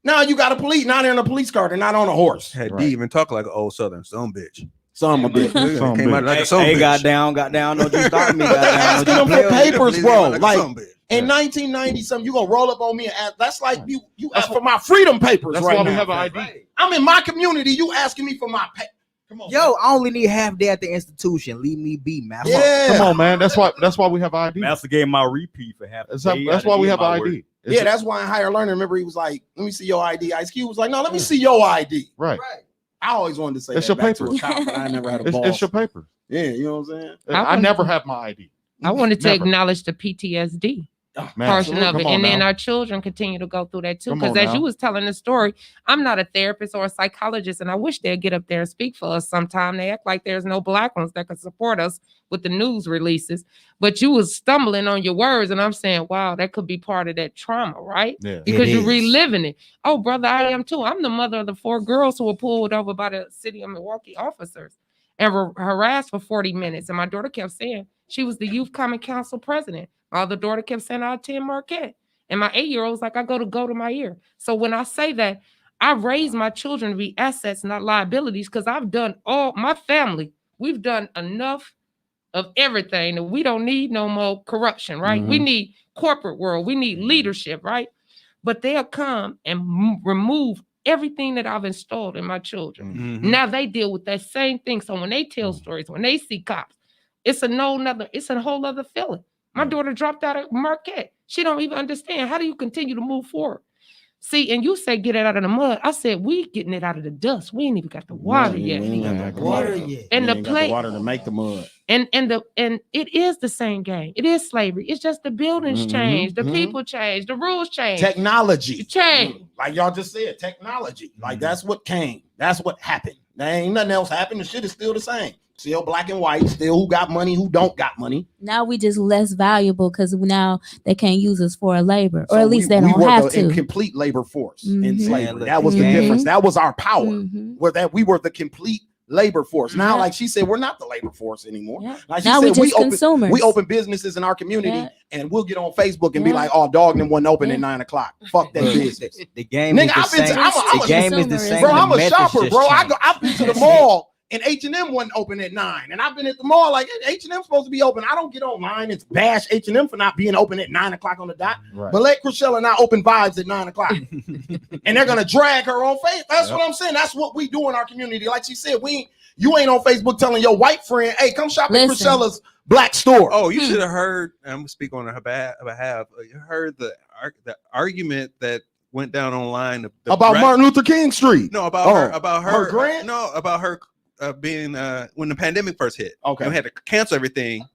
Now you got a police, now they're in a police car, they're not on a horse. Had Right. D even talk like an old Southern son bitch. Some of it. Some Came out bitch. like a son Hey, bitch. got down, don't you stop me. But they asking them for papers, Came bro. out a Like son bitch. in 1990 something, you gonna roll up on me and ask, that's like you ask for my freedom papers That's right why now. we have an ID. I'm in my community, you asking me for my Come on. Yo, I only need half day at the institution. Leave me be, man. Yeah. Come on, man. That's why we have ID. Master gave my repeat for half. That's why we have ID. Yeah, that's why in higher learning, remember he was like, let me see your ID. Ice Cube was like, no, let me see your ID. right. I always wanted to say It's that your back to papers. a cop, but I never had a It's, ball. it's your paper. Yeah, you know what I'm saying? I I wanted never to- have my ID. I wanted to Never. acknowledge the PTSD Man, portion of come it, on and then now. our children continue to go through that too. Come Because on as now. you was telling the story, I'm not a therapist or a psychologist, and I wish they'd get up there and speak for us sometime. They act like there's no black ones that could support us with the news releases, but you was stumbling on your words, and I'm saying, wow, that could be part of that trauma, right? Yeah. Because you're is. reliving it. Oh, brother, I am too. I'm the mother of the 4 girls who were pulled over by the city of Milwaukee officers and were harassed for 40 minutes. And my daughter kept saying she was the youth common council president. My other daughter kept saying I'll attend Marquette. And my 8-year-old was like, I go to my ear. So when I say that, I raise my children to be assets, not liabilities, because I've done all my family. We've done enough of everything that we don't need no more corruption, right? We need corporate world. We need leadership, right? But they'll come and remove everything that I've installed in my children. Mhm. Now they deal with that same thing. So when they tell stories, when they see cops, it's a whole other feeling. My daughter dropped out of Marquette. She don't even understand. How do you continue to move forward? See, and you say get it out of the mud. I said we getting it out of the dust. We ain't even got the water yet. We ain't got the Water water. yet. And We the ain't got play water to make the mud. and it is the same game. It is slavery. It's just the buildings Mhm, change, the mhm. people change, the rules change. Technology. Change. Like y'all just said, technology. Like that's what came. That's what happened. There ain't nothing else happened. The shit is still the same. Still black and white. Still who got money, who don't got money. Now we just less valuable because now they can't use us for a labor, or So at least we they don't were have the to. complete labor force in Mhm. slavery. Man, That was the Mhm. difference. That was our power. Mhm. Where that we were the complete labor force. Now, Yeah. like she said, we're not the labor force anymore. Yeah. Like she Now we said, just consumers. we open businesses in our community, Yeah. and we'll get on Facebook and be Yeah. like, "Oh, dog, them wasn't open Yeah. at 9:00. Fuck that Look, business." the game Nigga, is the I've been to- same. I'm a The game is the consumer. same. Bro, the I'm a message shopper, just bro. changed. I've been to the mall and H&M wasn't open at 9. And I've been at the mall like H&M supposed to be open. I don't get online and bash H&M for not being open at 9 o'clock on the dot. Right. But let Chrisella not open Vibes at 9 o'clock. And they're gonna drag her on face. That's Yep. what I'm saying. That's what we do in our community. Like she said, you ain't on Facebook telling your white friend, hey, come shop at Listen. Chrisella's black store. Oh, you should have heard. I'm gonna speak on her behalf. You heard the argument that went down online About Martin Luther King Street. No, about Oh, her her grant? No, about her being when the pandemic first hit. Okay. And we had to cancel everything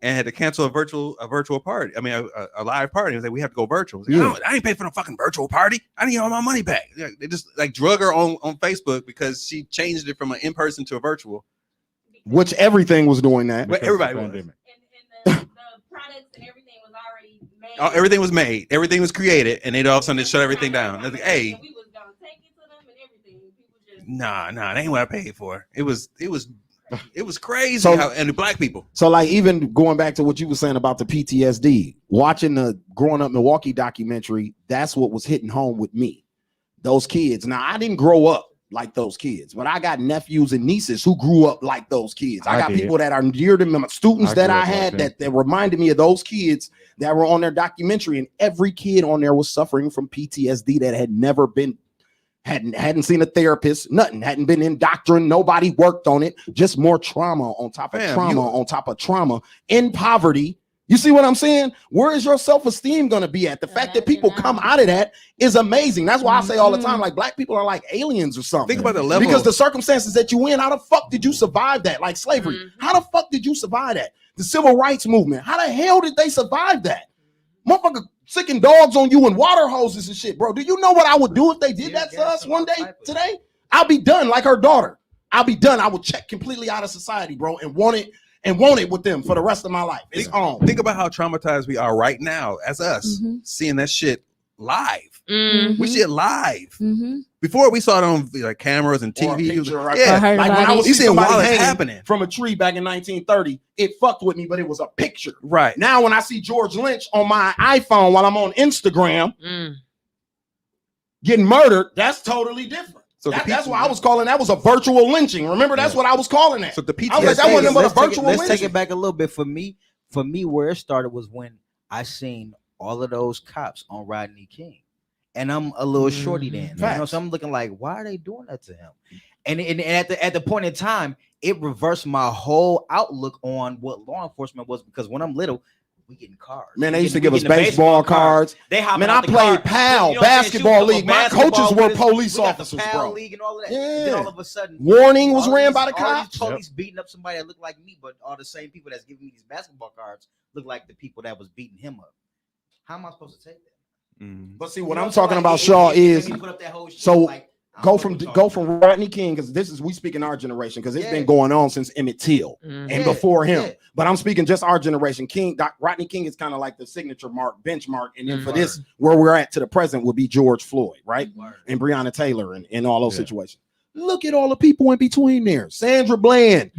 and had to cancel a virtual party. I mean, a live party. It was like, we have to go virtual. I, was like, I ain't paid for no fucking virtual party. I need all my money back. They just like drug her on Facebook because she changed it from an in-person to a virtual. Which everything was doing that. But everybody was. And the products and everything was already made. Everything was made. Everything was created. And they all of a sudden shut everything down. Like, hey, We was gonna take it to them and everything. People just nah, that ain't what I paid for. It was crazy. So- And the black people. So, like, even going back to what you were saying about the PTSD, watching the Growing Up Milwaukee documentary, that's what was hitting home with me. Those kids. Now, I didn't grow up like those kids, but I got nephews and nieces who grew up like those kids. I got did. people that are dear to me, students I that grew I up like had that. that reminded me of those kids that were on their documentary, and every kid on there was suffering from PTSD that had never been hadn't seen a therapist, nothing, hadn't been indoctrined, nobody worked on it, just more trauma on top of Fam, trauma on top of trauma in poverty. You see what I'm saying? Where is your self-esteem going to be at? The fact that people come out of that is amazing. That's why I say all the time, like, black people are like aliens or something. Think about the level. Because the circumstances that you in, how the fuck did you survive that? Like slavery, how the fuck did you survive that? The civil rights movement, how the hell did they survive that? Motherfucker sicking dogs on you and water hoses and shit, bro. Do you know what I would do if they did that to us one day today? I'll be done like her daughter. I'll be done. I would check completely out of society, bro, and want it with them for the rest of my life. It's on. Think about how traumatized we are right now as us seeing that shit live. We see it live. Before we saw it on like cameras and Or a TV. picture, right? Yeah, heard Like when about I it. was You seeing seeing somebody while it's hanging happening. from a tree back in 1930, it fucked with me, but it was a picture. Right. Now when I see George Lynch on my iPhone while I'm on Instagram getting murdered, that's totally different. So That's why I was calling that was a virtual lynching. Remember, that's what I was calling that. So the I was like, that PTSD. wasn't but a Let's take it- virtual let's take lynching. it back a little bit. For me, where it started was when I seen all of those cops on Rodney King, and I'm a little shorty then. You know, Facts. so I'm looking like, why are they doing that to him? And at the point in time, it reversed my whole outlook on what law enforcement was, because when I'm little, we getting cars. Man, We they used to getting- give us we getting the baseball cards. They hopping Man, out I the played car. PAL, You know what I'm saying? basketball Shoot, league. My basketball coaches were with us. police We got the officers, PAL bro. league and all of that. Yeah. Then all of a sudden, Warning was all ran these- by the all cops. these police beating up somebody that looked like me, but all the same people that's giving me these basketball cards look like the people that was beating him up. How am I supposed to take that? But see, You what know I'm I'm saying? talking Like, about, it Shaw, made me is put up that whole shit, so like, I go don't from know what go you're from talking Rodney King, because this is we speaking our generation, because it's Yeah. been going on since Emmett Till and Yeah, before him. yeah. But I'm speaking just our generation. Rodney King is kind of like the signature mark, benchmark, and then for this, where we're at to the present, will be George Floyd, right? Word. And Breonna Taylor and all those Yeah. situations. Look at all the people in between there. Sandra Bland.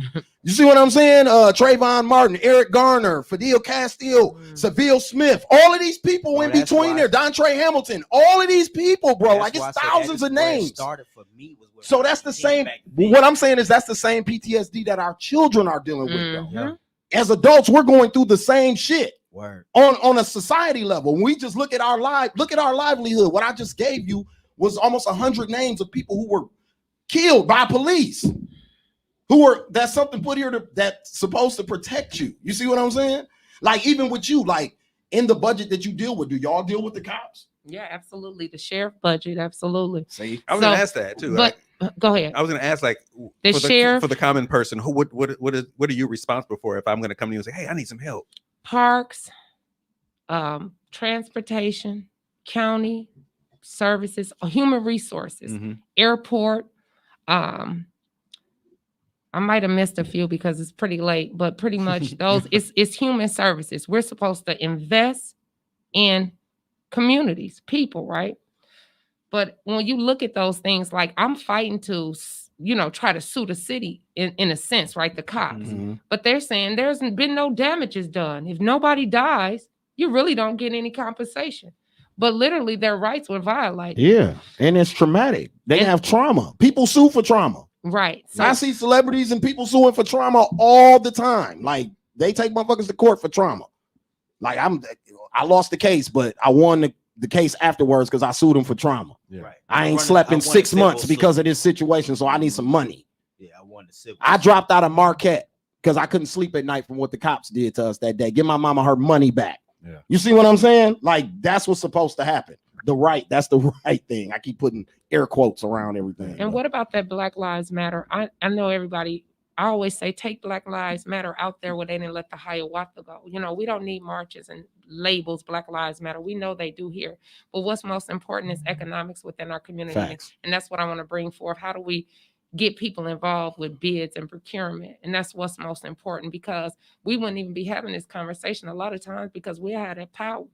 You see what I'm saying? Trayvon Martin, Eric Garner, Fidel Castile, Seville Smith. All of these people Bro, in that's between why- there. Dontre Hamilton. All of these people, bro. That's Like, why I it's said that thousands is of where it names. started for me was with So that's the Rodney King same. back then. What I'm saying is that's the same PTSD that our children are dealing with, though. Yeah. As adults, we're going through the same shit Word. on a society level. When we just look at our livelihood. What I just gave you was almost 100 names of people who were killed by police, that's something put here that's supposed to protect you. You see what I'm saying? Like, even with you, like in the budget that you deal with, do y'all deal with the cops? Yeah, absolutely. The sheriff budget, absolutely. See, I was So, gonna ask that too. But go ahead. I was gonna ask, like, The sheriff- for the common person, what are you responsible for? If I'm gonna come to you and say, hey, I need some help. Parks, transportation, county services, human resources, airport. I might have missed a few because it's pretty late, but pretty much those it's human services. We're supposed to invest in communities, people, right? But when you look at those things, like I'm fighting to, try to sue the city in a sense, right? The cops. But they're saying there's been no damages done. If nobody dies, you really don't get any compensation. But literally their rights were violated. yeah, and it's traumatic. They And- have trauma. People sue for trauma. Right. So I see celebrities and people suing for trauma all the time. Like they take motherfuckers to court for trauma. Like I lost the case, but I won the case afterwards because I sued them for trauma. Yeah. Right. I ain't won slept a- I in won a 6 civil months because suit. of this situation, so I need some money. Yeah, I won the civil. I suit. dropped out of Marquette because I couldn't sleep at night from what the cops did to us that day. Give my mama her money back. Yeah. You see what I'm saying? Like that's what's supposed to happen. That's the right thing. I keep putting air quotes around everything. and what about that Black Lives Matter? I know everybody. I always say take Black Lives Matter out there where they didn't let the Hiawatha go. You know, we don't need marches and labels Black Lives Matter. We know they do here. But what's most important is economics within our community. Facts. And that's what I want to bring forth. How do we get people involved with bids and procurement? And that's what's most important, because we wouldn't even be having this conversation a lot of times because we had that power.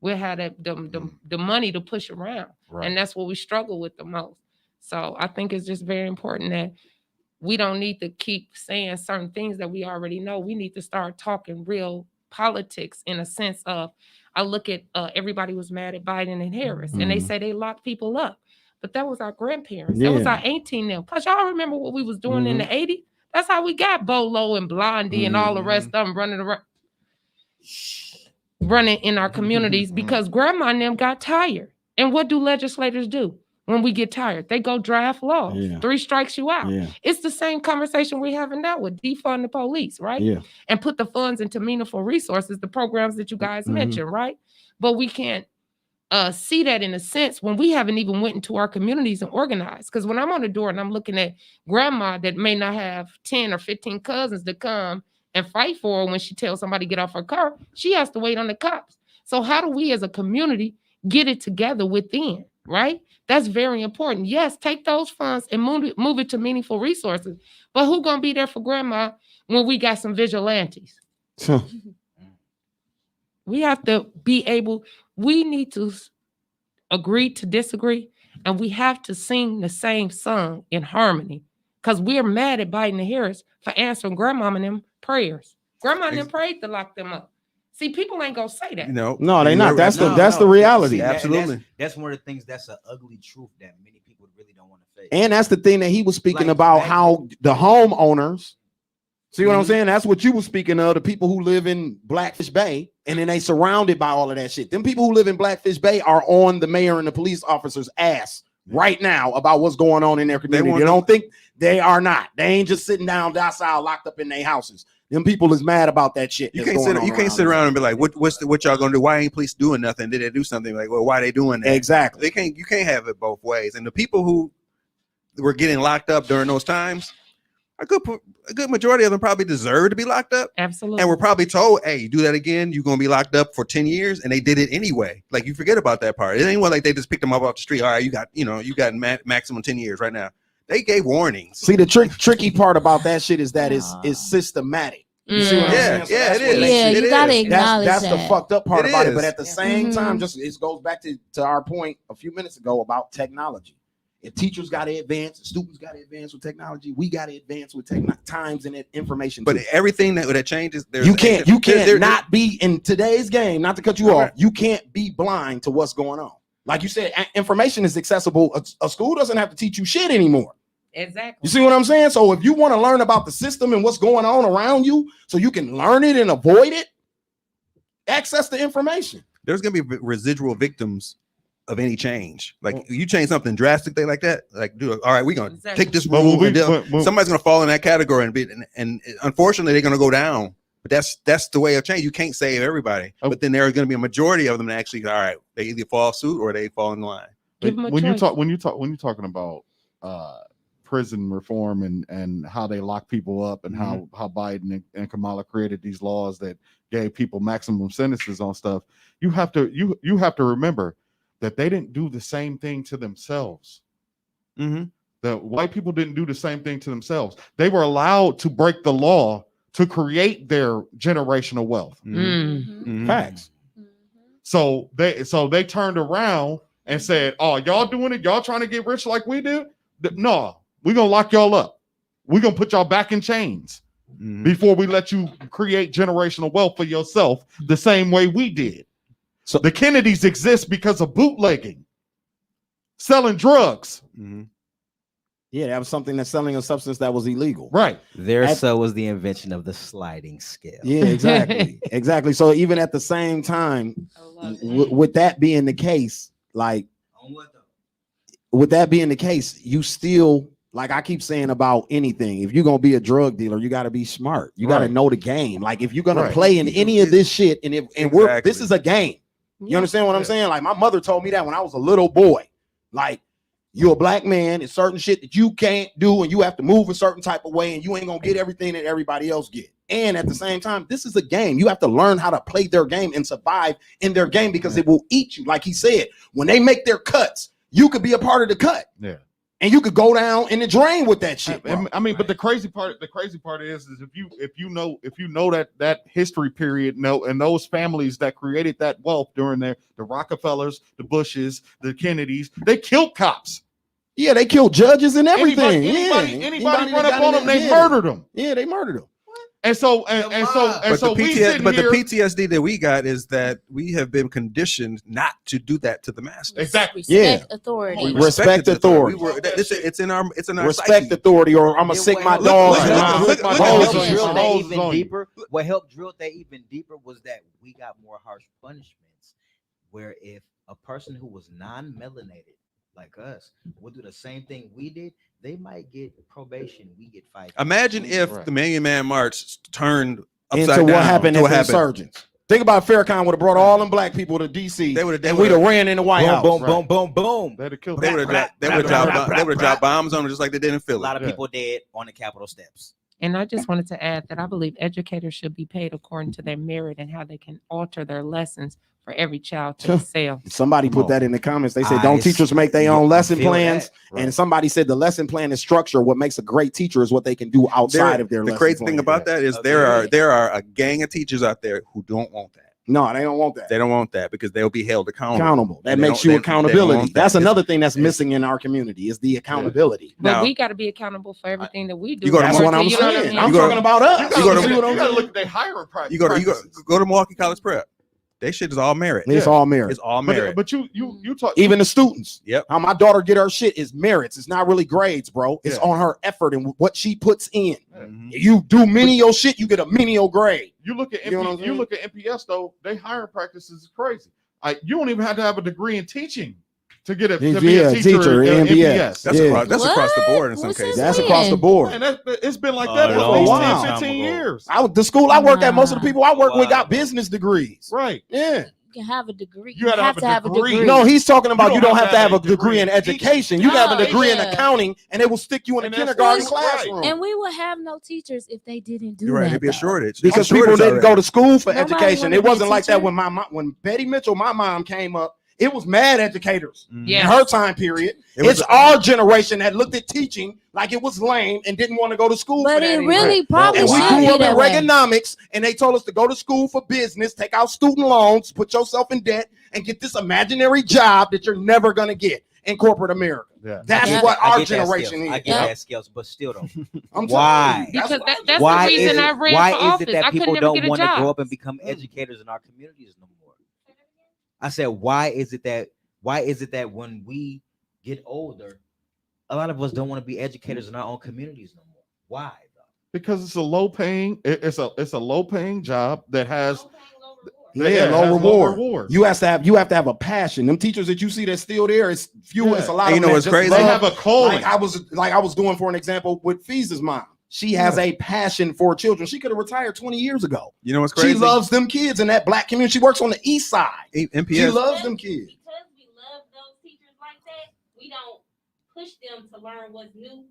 We had the money to push around. Right. And that's what we struggle with the most. So I think it's just very important that we don't need to keep saying certain things that we already know. We need to start talking real politics in a sense of, I look at everybody was mad at Biden and Harris, and they Mhm. say they locked people up. But that was our grandparents. That was Yeah. our auntie and them. Plus, y'all remember what we was doing in the 80s? That's how we got Bolo and Blondie and all the rest of them running around, running in our communities because grandma and them got tired. And what do legislators do when we get tired? They go draft laws. Yeah. 3 strikes you out. Yeah. It's the same conversation we're having now with defund the police, right? Yeah. And put the funds into meaningful resources, the programs that you guys Mhm. mentioned, right? But we can't see that in a sense when we haven't even went into our communities and organized. Because when I'm on the door and I'm looking at grandma that may not have 10 or 15 cousins to come and fight for her when she tells somebody to get off her car, she has to wait on the cops. So how do we as a community get it together within, right? That's very important. Yes, take those funds and move it to meaningful resources. But who gonna be there for grandma when we got some vigilantes? We have to be able, we need to agree to disagree, and we have to sing the same song in harmony, because we're mad at Biden and Harris for answering grandmama and them prayers. Grandma and them prayed to lock them up. See, people ain't gonna say that. No, No, they not. That's the No, that's no. the reality. See, Absolutely. That's one of the things. That's an ugly truth that many people really don't want to face. And that's the thing that he was speaking Like, about, back- how the homeowners, see what I'm Mhm. saying? That's what you were speaking of, the people who live in Blackfish Bay, and then they surrounded by all of that shit. Them people who live in Blackfish Bay are on the mayor and the police officer's ass right now about what's going on in their community. want You them- don't think they are not. They ain't just sitting down docile, locked up in their houses. Them people is mad about that shit. You that's can't going sit. on You can't sit them. around and be like, what y'all gonna do? Why ain't police doing nothing? Did they do something? Like, well, why they doing that? Exactly. They can't. You can't have it both ways. And the people who were getting locked up during those times, a good majority of them probably deserve to be locked up. Absolutely. And we're probably told, hey, you do that again, you're gonna be locked up for 10 years, and they did it anyway. Like, you forget about that part. It ain't like they just picked them up off the street. All right, you got maximum 10 years right now. They gave warnings. See, the tricky part about that shit is that it's systematic. You see what I'm Mm. saying? Yeah, So yeah, that's it what is. makes Yeah, it- you gotta is. acknowledge that's that. the fucked up part It about it. is. But at the same time, Mhm. just it goes back to our point a few minutes ago about technology. If teachers got to advance, students got to advance with technology, we got to advance with times and information. But too. everything that changes, you can't there- not be in today's game. Not to cut you All off, right. you can't be blind to what's going on. Like you said, information is accessible. A school doesn't have to teach you shit anymore. Exactly. You see what I'm saying? So if you want to learn about the system and what's going on around you, so you can learn it and avoid it, access the information. there's gonna be residual victims of any change. Like, you change something drastically like that, like, dude, all right, we're gonna Exactly. take this But rule, when and we- somebody's gonna fall in that category and unfortunately they're gonna go down. But that's the way of change. You can't save everybody, Oh. but then there are going to be a majority of them that actually, all right, they either fall suit or they fall in line. Give 'em a when choice. you're talking about prison reform and how they lock people up and how Biden and Kamala created these laws that gave people maximum sentences on stuff, you have to remember that they didn't do the same thing to themselves. Mm-hmm. The white people didn't do the same thing to themselves. They were allowed to break the law to create their generational wealth. Mm. Facts. So they turned around and said, "Oh, y'all doing it? Y'all trying to get rich like we do? No, we're gonna lock y'all up. We're gonna put y'all back in chains before we let you create generational wealth for yourself the same way we did." So the Kennedys exist because of bootlegging, selling drugs. Mm-hmm. Yeah, that was something that's selling a substance that was illegal. Right. There At- so was the invention of the sliding scale. Yeah, exactly. Exactly. So even at the same time, with that being the case, like On what though? with that being the case, you still, like I keep saying about anything, if you're gonna be a drug dealer, you gotta be smart. You gotta Right. know the game. Like if you're gonna Right. play in any of this shit, and this Exactly. is a game. You understand what I'm saying? Like my mother told me that when I was a little boy. Like you're a black man, it's certain shit that you can't do, and you have to move a certain type of way, and you ain't gonna get everything that everybody else get. And at the same time, this is a game. You have to learn how to play their game and survive in their game because it will eat you. Like he said, when they make their cuts, you could be a part of the cut. Yeah. And you could go down in the drain with that shit. I, bro. I mean, but the crazy part is if you know that history period, and those families that created that wealth during the Rockefellers, the Bushes, the Kennedys, they killed cops. Yeah, they killed judges and everything. Anybody run that up got on in them, they there, murdered them. Yeah, they murdered them. And so But so the we sitting but the here PTSD that we got is that we have been conditioned not to do that to the master. exactly. Respect authority. We Respect respected authority. We were, it's in our Respect psyche. authority, or I'm gonna Yeah, sick what my helped- dogs. look- and my- look- my look- What dogs helped on you. drill Some that hoes even on you. deeper? What helped drill that even deeper was that we got more harsh punishments. Where if a person who was non-melanated like us would do the same thing we did, they might get probation. We get 5 years. Imagine if Right. the Million Man March turned Into upside what down happened to at what the happened. insurgents. Think about Farrakhan would have brought all them black people to DC, They would've- they and we'd have would've- ran in the White boom, House. boom, Right. boom, boom, boom. They'd have killed They them. would have dropped. They Blah, would blah, have blah, dropped. They would have blah, dropped bombs on them just like they did in A Philly. lot of Yeah. people dead on the Capitol steps. And I just wanted to add that I believe educators should be paid according to their merit and how they can alter their lessons for every child to excel. Somebody Come put that in the comments. They said, I "Don't s- teachers make their yeah, own I lesson feel plans?" that. And somebody said the lesson plan is structure. What makes a great teacher is what they can do outside of their The lesson crazy plan. thing about that is Okay. there are a gang of teachers out there who don't want that. No, they don't want that. They don't want that because they'll be held accountable. Accountable. That And they makes don't- you they don't accountability. want that. That's It's- another thing that's missing in our community is the accountability. But Now- we got to be accountable for everything that we do. You go to That's Or what to- I'm you know what I saying. mean? I'm You go to- talking about You us. gotta, You go look, to- at, you gotta look at their hiring practice. You go to Milwaukee College Prep. They shit is all merit. It's Yeah. all merit. It's all merit. But you talk Even the students. Yep. How my daughter get her shit is merits. It's not really grades, bro. It's Yeah. on her effort and what she puts in. Mhm. You do menial shit, you get a menial grade. You look at You know what I'm you saying? look at MPS though, they hiring practices is crazy. Like you don't even have to have a degree in teaching to get a to be Yeah, a teacher in MPS. MPS. Yeah. That's across the board in some What's cases. this That's across the board. And it's been like A that for at long least time 10, 15 ago. years. The school I work at, most of the people I work with got Wow. business degrees. Right. Yeah. You can have a degree. You gotta have a to have a degree. degree. No, he's talking about You you don't don't have to have a degree degree in in education. You have a Oh, degree in yeah. accounting, and they will stick you in a And that's kindergarten right. classroom. And we will have no teachers if they didn't do You're right. that. It'd be a though. shortage. Because It's a people shortage didn't go already. to school for Nobody education. wanna It be a wasn't like that teacher. when Betty Mitchell, my mom, came up. It was mad educators Yeah. in her time period. It was- It's our generation that looked at teaching like it was lame and didn't want to go to school for But that it anymore. really probably And we should grew be up in that way. Reaganomics, and they told us to go to school for business, take out student loans, put yourself in debt, and get this imaginary job that you're never going to get in corporate America. Yeah. That's Yeah. what I our get that generation skills. is. I get Yeah. that skills, but still though. I'm Why? telling you, Because that's that's why the reason is it, I ran why for is office. it that I people couldn't never don't get a want to job. grow up and become educators in our communities no more? I said, why is it that when we get older, a lot of us don't want to be educators in our own communities no more? Why though? Because it's a low paying it's a low paying job that has Yeah, it low has reward. You have to have a passion. Them teachers that you see that's still there, it's few. Yeah. It's a lot. And you of know them what's that crazy? just They love- have a calling. like I was doing for an example with Fee's mom. She has a passion for children. She could have retired 20 years ago. You know what's crazy? She loves them kids in that black community. She works on the east side. She MPS. loves them kids. Because we love those teachers like that, we don't push them to learn what's new.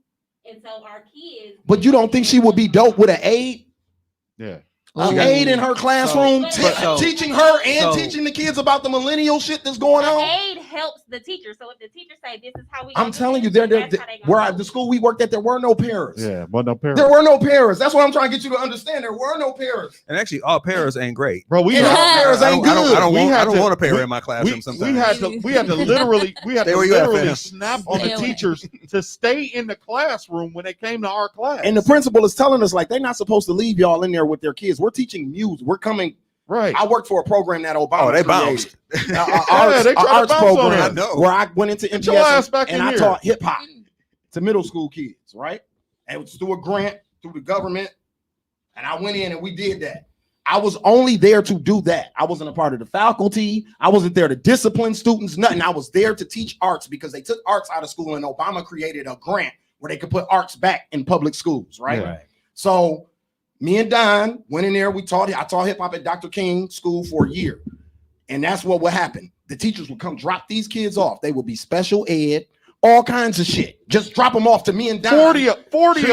And so our kids. But you don't think she would be dope with an aide? Yeah. An Ooh. aide in her classroom, So- teaching her and so- teaching the kids about the millennial shit that's going The on. aid helps the teacher. So if the teacher say this is how we I'm gonna do telling you, this, there, that's how they gonna where do the it. school we worked at, there were no parents. Yeah, but no parents. There were no parents. That's what I'm trying to get you to understand. There were no parents. And actually, all pairs ain't great. Bro, we And had, all parents ain't I don't good. We had to- want a pair we- in my classroom sometimes. we had to literally Stay where you at, fam. snap on the Stay away. teachers to stay in the classroom when they came to our class. And the principal is telling us like they're not supposed to leave y'all in there with their kids. We're teaching music. We're coming. right. I worked for a program that Obama. Oh, they created. bounced. Our arts, they tried to arts bounce on program it. I know. where I went into Get your ass MPS back and in I here. taught hip hop to middle school kids, right? And it was through a grant, through the government. And I went in and we did that. I was only there to do that. I wasn't a part of the faculty. I wasn't there to discipline students, nothing. I was there to teach arts because they took arts out of school and Obama created a grant where they could put arts back in public schools, right? Right. So me and Don went in there. I taught hip hop at Dr. King School for a year. And that's what would happen. The teachers would come drop these kids off. They would be special ed, all kinds of shit. Just drop them off to me and Don. 40 of 40 them.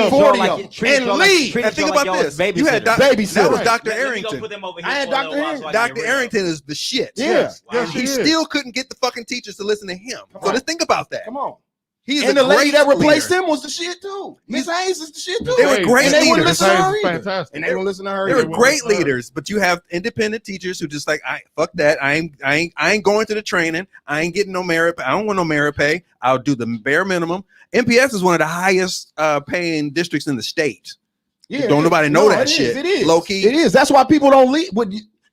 and leave. And think about this. You had that was Babysitter. Dr. Arrington. I had Dr. Arrington. Dr. Arrington is the shit. Yeah. Yes, He he is. still couldn't get the fucking teachers to listen to him. Come So on. just think about that. Come on. He's And a the lady great that replaced leader. him was the shit too. Miss Hayes is the shit too. They were great And they wouldn't leaders. listen to her Hayes is either. fantastic. And they don't listen to her. They either. were great leaders, but you have independent teachers who just like, fuck that. I ain't going to the training. I ain't getting no merit. I don't want no merit pay. I'll do the bare minimum. MPS is one of the highest paying districts in the state. Yeah, Don't nobody know that it is, shit. It is Low key. It is. That's why people don't leave.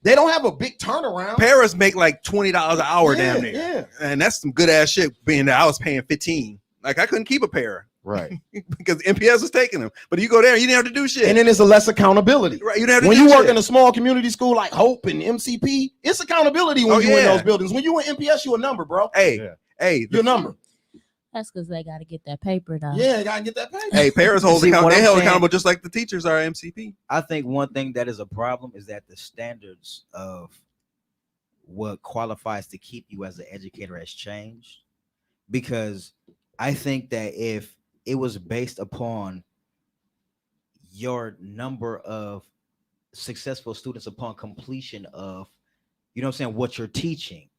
They don't have a big turnaround. Paras make like $20 an hour Yeah, down there. yeah. And that's some good ass shit being that I was paying 15. Like I couldn't keep a para Right. because MPS was taking them. But you go there, you didn't have to do shit. And then it's a less accountability. right, you didn't have to When do you work shit. in a small community school like Hope and MCP, it's accountability when Oh, you in yeah. those buildings. When you in MPS, you a number, bro. Hey, Yeah. hey, You're a number. That's because they got to get that paper though. Yeah, you gotta get that paid. hey, paras hold See, what they I'm held saying- accountable just like the teachers are at MCP. I think one thing that is a problem is that the standards of what qualifies to keep you as an educator has changed. Because I think that if it was based upon your number of successful students upon completion of, you know what I'm saying, what you're teaching,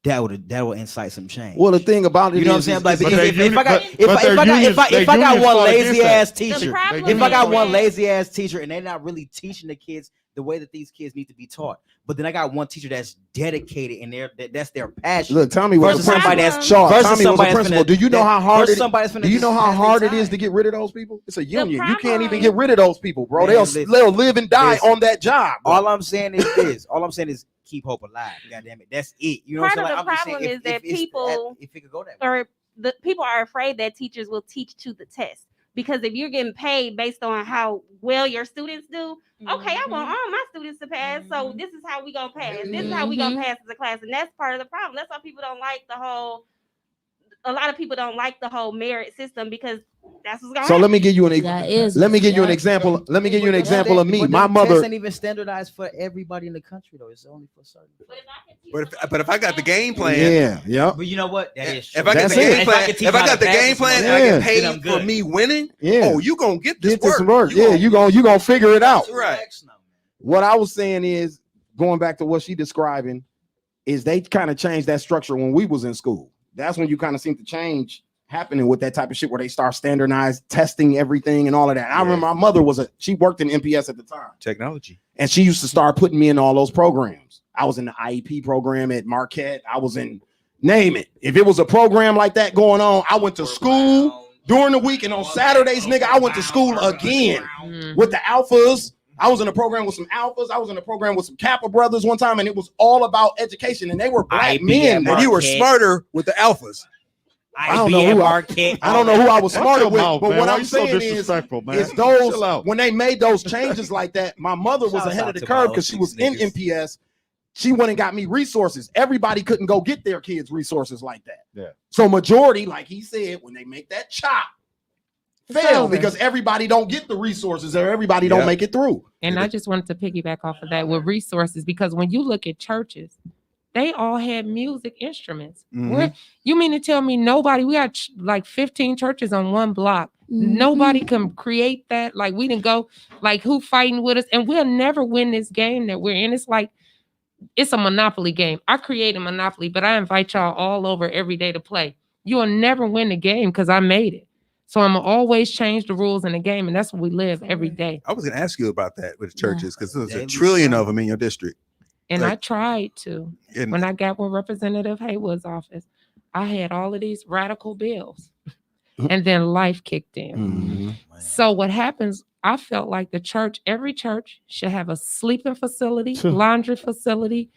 that would incite some change. Well, the thing about it you know what I'm is- saying? Like, but if they I got uni- if but I their got unions- if their I got unions one fought against lazy that. ass The teacher, problem if I got is one that- lazy ass teacher and they're not really teaching the kids the way that these kids need to be taught, but then I got one teacher that's dedicated and that's their passion. Look, Tommy was Versus a principal. somebody that's- Shaw, versus Tommy was a somebody that's principal. finna- Do you know how hard versus it? somebody's finna Do you just know how pass their hard it is time. to get rid of those people? It's a union. You can't even problem- get rid of those people, bro. Man, listen, They'll live and die listen. on that job. bro. All I'm saying is this. All I'm saying is keep hope alive. God damn it. That's it. You know what I'm Part saying? of Like, the the I'm just saying, problem is that it's- people- if it could go that way. or the people are afraid that teachers will teach to the test, because if you're getting paid based on how well your students do, okay, I want all my students to pass, so this is how we gonna pass. This is how we gonna pass as a class, and that's part of the problem. That's why people don't like the whole. A lot of people don't like the whole merit system because that's what's going. So let me give you an That is. let me give you an yeah. example. Let me give you an But example of me. but My the test mother. ain't even standardized for everybody in the country though. It's only for certain. But if I can teach But if I got the game plan, Yeah. But you know what? That is if I got That's the it. game plan, if I got the game plan and I Yeah. get paid Then I'm for good. me winning, Yeah. oh, you gonna get this Get this work. work. Yeah, you gonna figure it out. Right. What I was saying is, going back to what she describing, is they kind of changed that structure when we was in school. That's when you kind of seem to change happening with that type of shit where they start standardized testing everything and all of that. I remember my mother she worked in MPS at the time, Technology. and she used to start putting me in all those programs. I was in the IEP program at Marquette. I was in, name it. If it was a program like that going on, I went to school during the week, and on Saturdays, nigga, I went to school again with the alphas. I was in a program with some alphas. I was in a program with some Kappa brothers one time, and it was all about education. And they were black IEP men. at And you were Marquette. smarter with the alphas. I don't know who I don't know who I was Watch smarter your with, mouth, but man. what Why I'm you so saying disrespectful, man? is those Chill out. when they made those changes like that, my mother was Shouts ahead out of the to curve my because she 06 was in niggas. MPS. She went and got me resources. Everybody couldn't go get their kids resources like that. Yeah. So majority, like he said, when they make that chop, fail Silver. because everybody don't get the resources or everybody don't Yeah. make it through. And I just wanted to piggyback off of that with resources, because when you look at churches, they all had music instruments. Where you mean to tell me nobody? We got like 15 churches on one block. Nobody can create that. Like we didn't go. Like who fighting with us? And we'll never win this game that we're in. It's like it's a monopoly game. I create a monopoly, but I invite y'all all over every day to play. You will never win the game because I made it. So I'm gonna always change the rules in the game, and that's what we live every day. I was going to ask you about that with the churches because there's a Daily trillion struggle. of them in your district. And I Like- tried to. And When I got with Representative Haywood's office, I had all of these radical bills, and then life kicked in. So what happens? I felt like the church, every church should have a sleeping facility, laundry facility,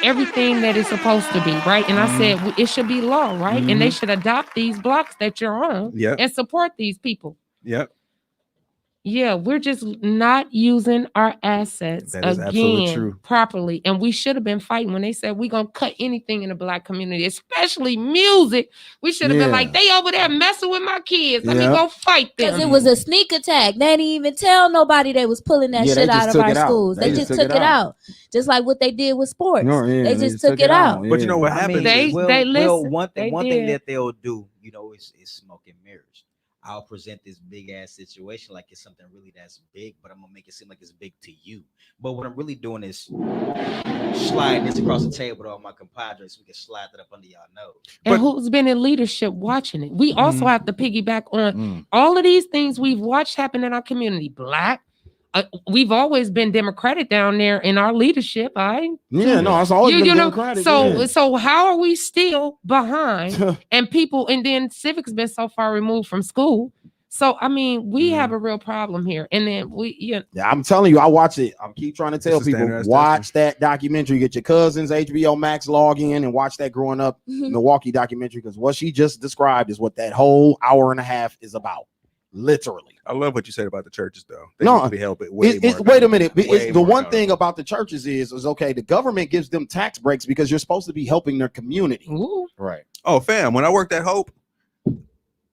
everything that it's supposed to be, right? And I said it should be law, right? And they Mhm. should adopt these blocks that you're on Yep. and support these people. Yep. Yeah, we're just not using our assets That is absolutely again true. properly. And we should have been fighting when they said we're gonna cut anything in the black community, especially music. We should have been Yeah. like, they over there messing with my kids. Let me Yeah. go fight Because them. it was a sneak attack. They didn't even tell nobody they was pulling that Yeah, they shit just out of took our it out. schools. They just took it out. Just like what they did with sports. No, yeah, they just took it out. But you know what I happens? mean, They- is- they listen. one They thing did. that they'll do, you know, is smoke and mirrors. I'll present this big ass situation like it's something really that's big, but I'm gonna make it seem like it's big to you. But what I'm really doing is sliding this across the table to all my compadres so we can slide that up under y'all nose. And But- who's been in leadership watching it? We also Mhm. have to piggyback on Mm. all of these things we've watched happen in our community. Black, we've always been Democratic down there in our leadership. Yeah, no, it's always been You know, Democratic. so yeah. so how are we still behind? And people, and then civics been so far removed from school. So I mean, we have a real problem here. And then Yeah, I'm telling you, I watch it. I keep trying to tell It's a people, standardized watch that documentary. Get your cousins HBO Max, log in and watch that growing up Milwaukee documentary, because what she just described is what that whole hour and a half is about. Literally. I love what you said about the churches, though. They No, need to be helped way Wait a more minute. accountable. Way The more one accountable. thing about the churches is okay, the government gives them tax breaks because you're supposed to be helping their community. ooh, Right. Oh, fam, when I worked at Hope,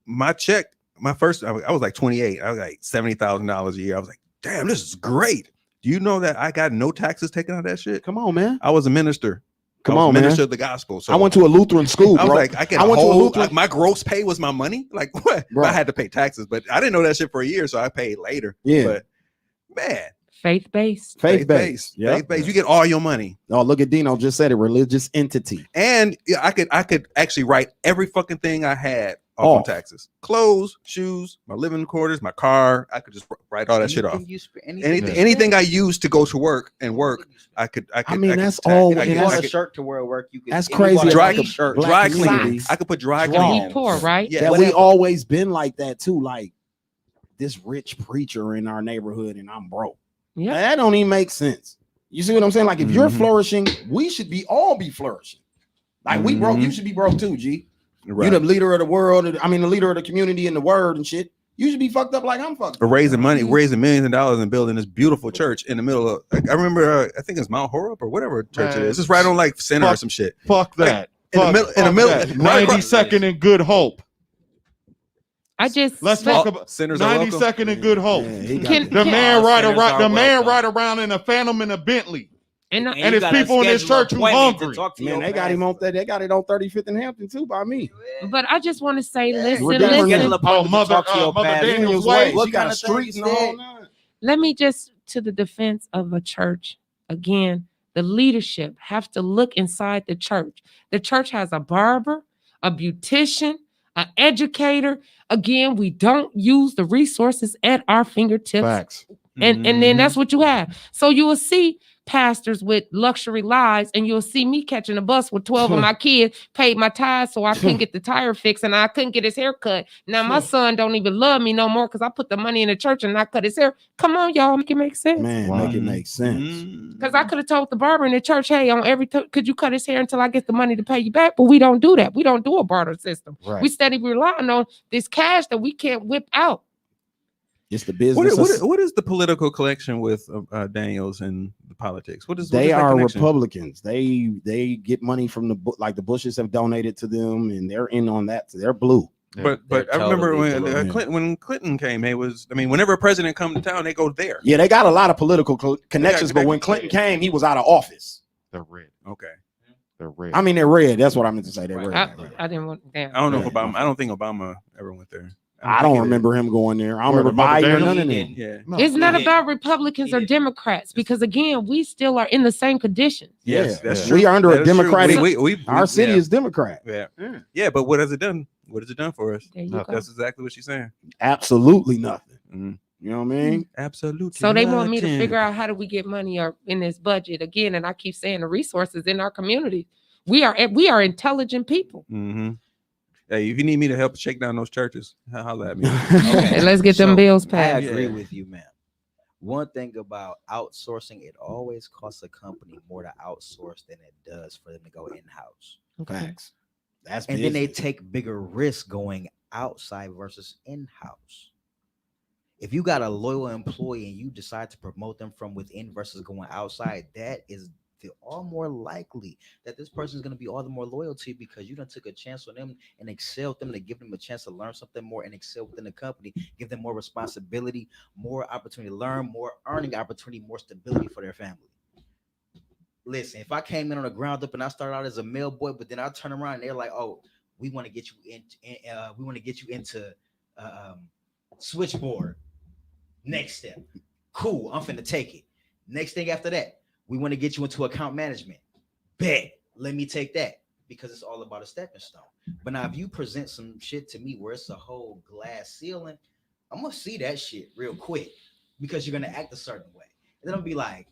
my check, my first, I was like 28. I was like $70,000 a year. I was like, damn, this is great. Do you know that I got no taxes taken out of that shit? Come on, man. I was a minister. Come I was on, a man. minister of the gospel. So I went to a Lutheran school, I was bro. like, I get I a went to a whole, Lutheran- my gross pay was my money. Like what? Bro. I had to pay taxes, but I didn't know that shit for a year, so I paid later. Yeah. But man, faith-based. Faith-based. Yeah. faith-based. You get all your money. Oh, look at Dino just said it. Religious entity. And yeah, I could actually write every fucking thing I had off on taxes. Clothes, shoes, my living quarters, my car. I could just write all that shit off. Anything I used to go to work and work, I could. I mean, that's tax- all- I and could- that's- I a could- shirt to wear at work. You can. That's if you crazy. want a Dry- nice shirt. black dry community. cleaning. I could put dry Draw. cleaning. We poor, right? Yeah, That we whatever. always been like that too. Like this rich preacher in our neighborhood, and I'm broke. Yeah. That don't even make sense. You see what I'm saying? Like if you're Mhm. flourishing, we should be all be flourishing. Like we broke, Mhm. you should be broke too, G. Right. You're the leader of the world. I mean, the leader of the community in the word and shit. You should be fucked up like I'm fucked Or up. raising money, raising millions of dollars and building this beautiful church in the middle of. Like, I remember, I think it's Mount Horeb or whatever church it Man, is. It's right on like center or fuck- some shit. Fuck Like, that. in the Fuck- middle- in the fuck middle- that. right across- 92nd and Good Hope. I just Let's let- talk about Sinners are welcome. 92nd and Good Hope. Yeah, he got Can- the- The man All ride sinners around. are The man welcome. ride around in a Phantom and a Bentley. and I- And you it's gotta people in this schedule church who appointment to hungry. talk to Man, your they got him on pastor. that. They got it on 35th and Hampton too by me. but I just want to say, listen, Redeemer listen. Schedule Oh, appointment to Mother, talk to your Mother pastor. Daniel's Way. way. What She got kind a of street things and the whole that- nine. Let me just, to the defense of a church, again, the leadership have to look inside the church. The church has a barber, a beautician, an educator. Again, we don't use the resources at our fingertips. Facts. And then that's what you have. So you will see pastors with luxury lives, and you'll see me catching a bus with 12 of my kids, paid my tithes so I couldn't get the tire fixed and I couldn't get his hair cut. Now my son don't even love me no more because I put the money in the church and I cut his hair. Come on, y'all, make it make sense. Man, Wow. make it make sense. Mm-hmm. Because I could have told the barber in the church, hey, on every could you cut his hair until I get the money to pay you back? But we don't do that. We don't do a barter system. Right. We steady relying on this cash that we can't whip out. It's the business. What is the political connection with Daniels and the politics? What is They that are connection? Republicans. They get money from like the Bushes have donated to them, and they're in on that. They're blue. But They're I remember totally when blue. When Clinton came, it was, I mean, whenever a president come to town, they go there. Yeah, they got a lot of political connections. But when connections. Clinton came, he was out of office. They're red. Okay. They're red. I mean, they're red. That's what I meant to say. They're red. I didn't want damn. I don't know if Yeah. Obama. I don't think Obama ever went there. I don't remember him going there. I don't Where, remember the Mother Biden or Daniels? none of He them. didn't. Yeah. No. It's not He about didn't. Republicans He or didn't. Democrats because again, we still are in the same conditions. Yes, Yeah. that's Yeah. true. We are under That a is true. Democratic. Our city yeah. is Democrat. Yeah. Yeah, but what has it done? What has it done for us? There you No, go. That's exactly what she's saying. Absolutely nothing. Mhm. You know what I mean? Absolutely. So they want me to nothing. figure out how do we get money or in this budget again, and I keep saying the resources in our community. We are intelligent people. Mhm. Hey, if you need me to help shake down those churches, holla at me. And let's get them So, bills I passed. agree Yeah. with you, man. one thing about outsourcing, it always costs a company more to outsource than it does for them to go in-house. Facts. That's And then they business. take bigger risks going outside versus in-house. If you got a loyal employee and you decide to promote them from within versus going outside, that is the all more likely that this person is going to be all the more loyal to you because you done took a chance on them and excelled them to give them a chance to learn something more and excel within the company, give them more responsibility, more opportunity to learn, more earning opportunity, more stability for their family. Listen, if I came in on the ground up and I started out as a mail boy, but then I turn around and they're like, "Oh, we want to get you into switchboard. Next step, cool. I'm finna take it. Next thing after that, we want to get you into account management. Bet, let me take that because it's all about a stepping stone. But now, if you present some shit to me where it's a whole glass ceiling, I'm gonna see that shit real quick because you're gonna act a certain way, and then I'll be like,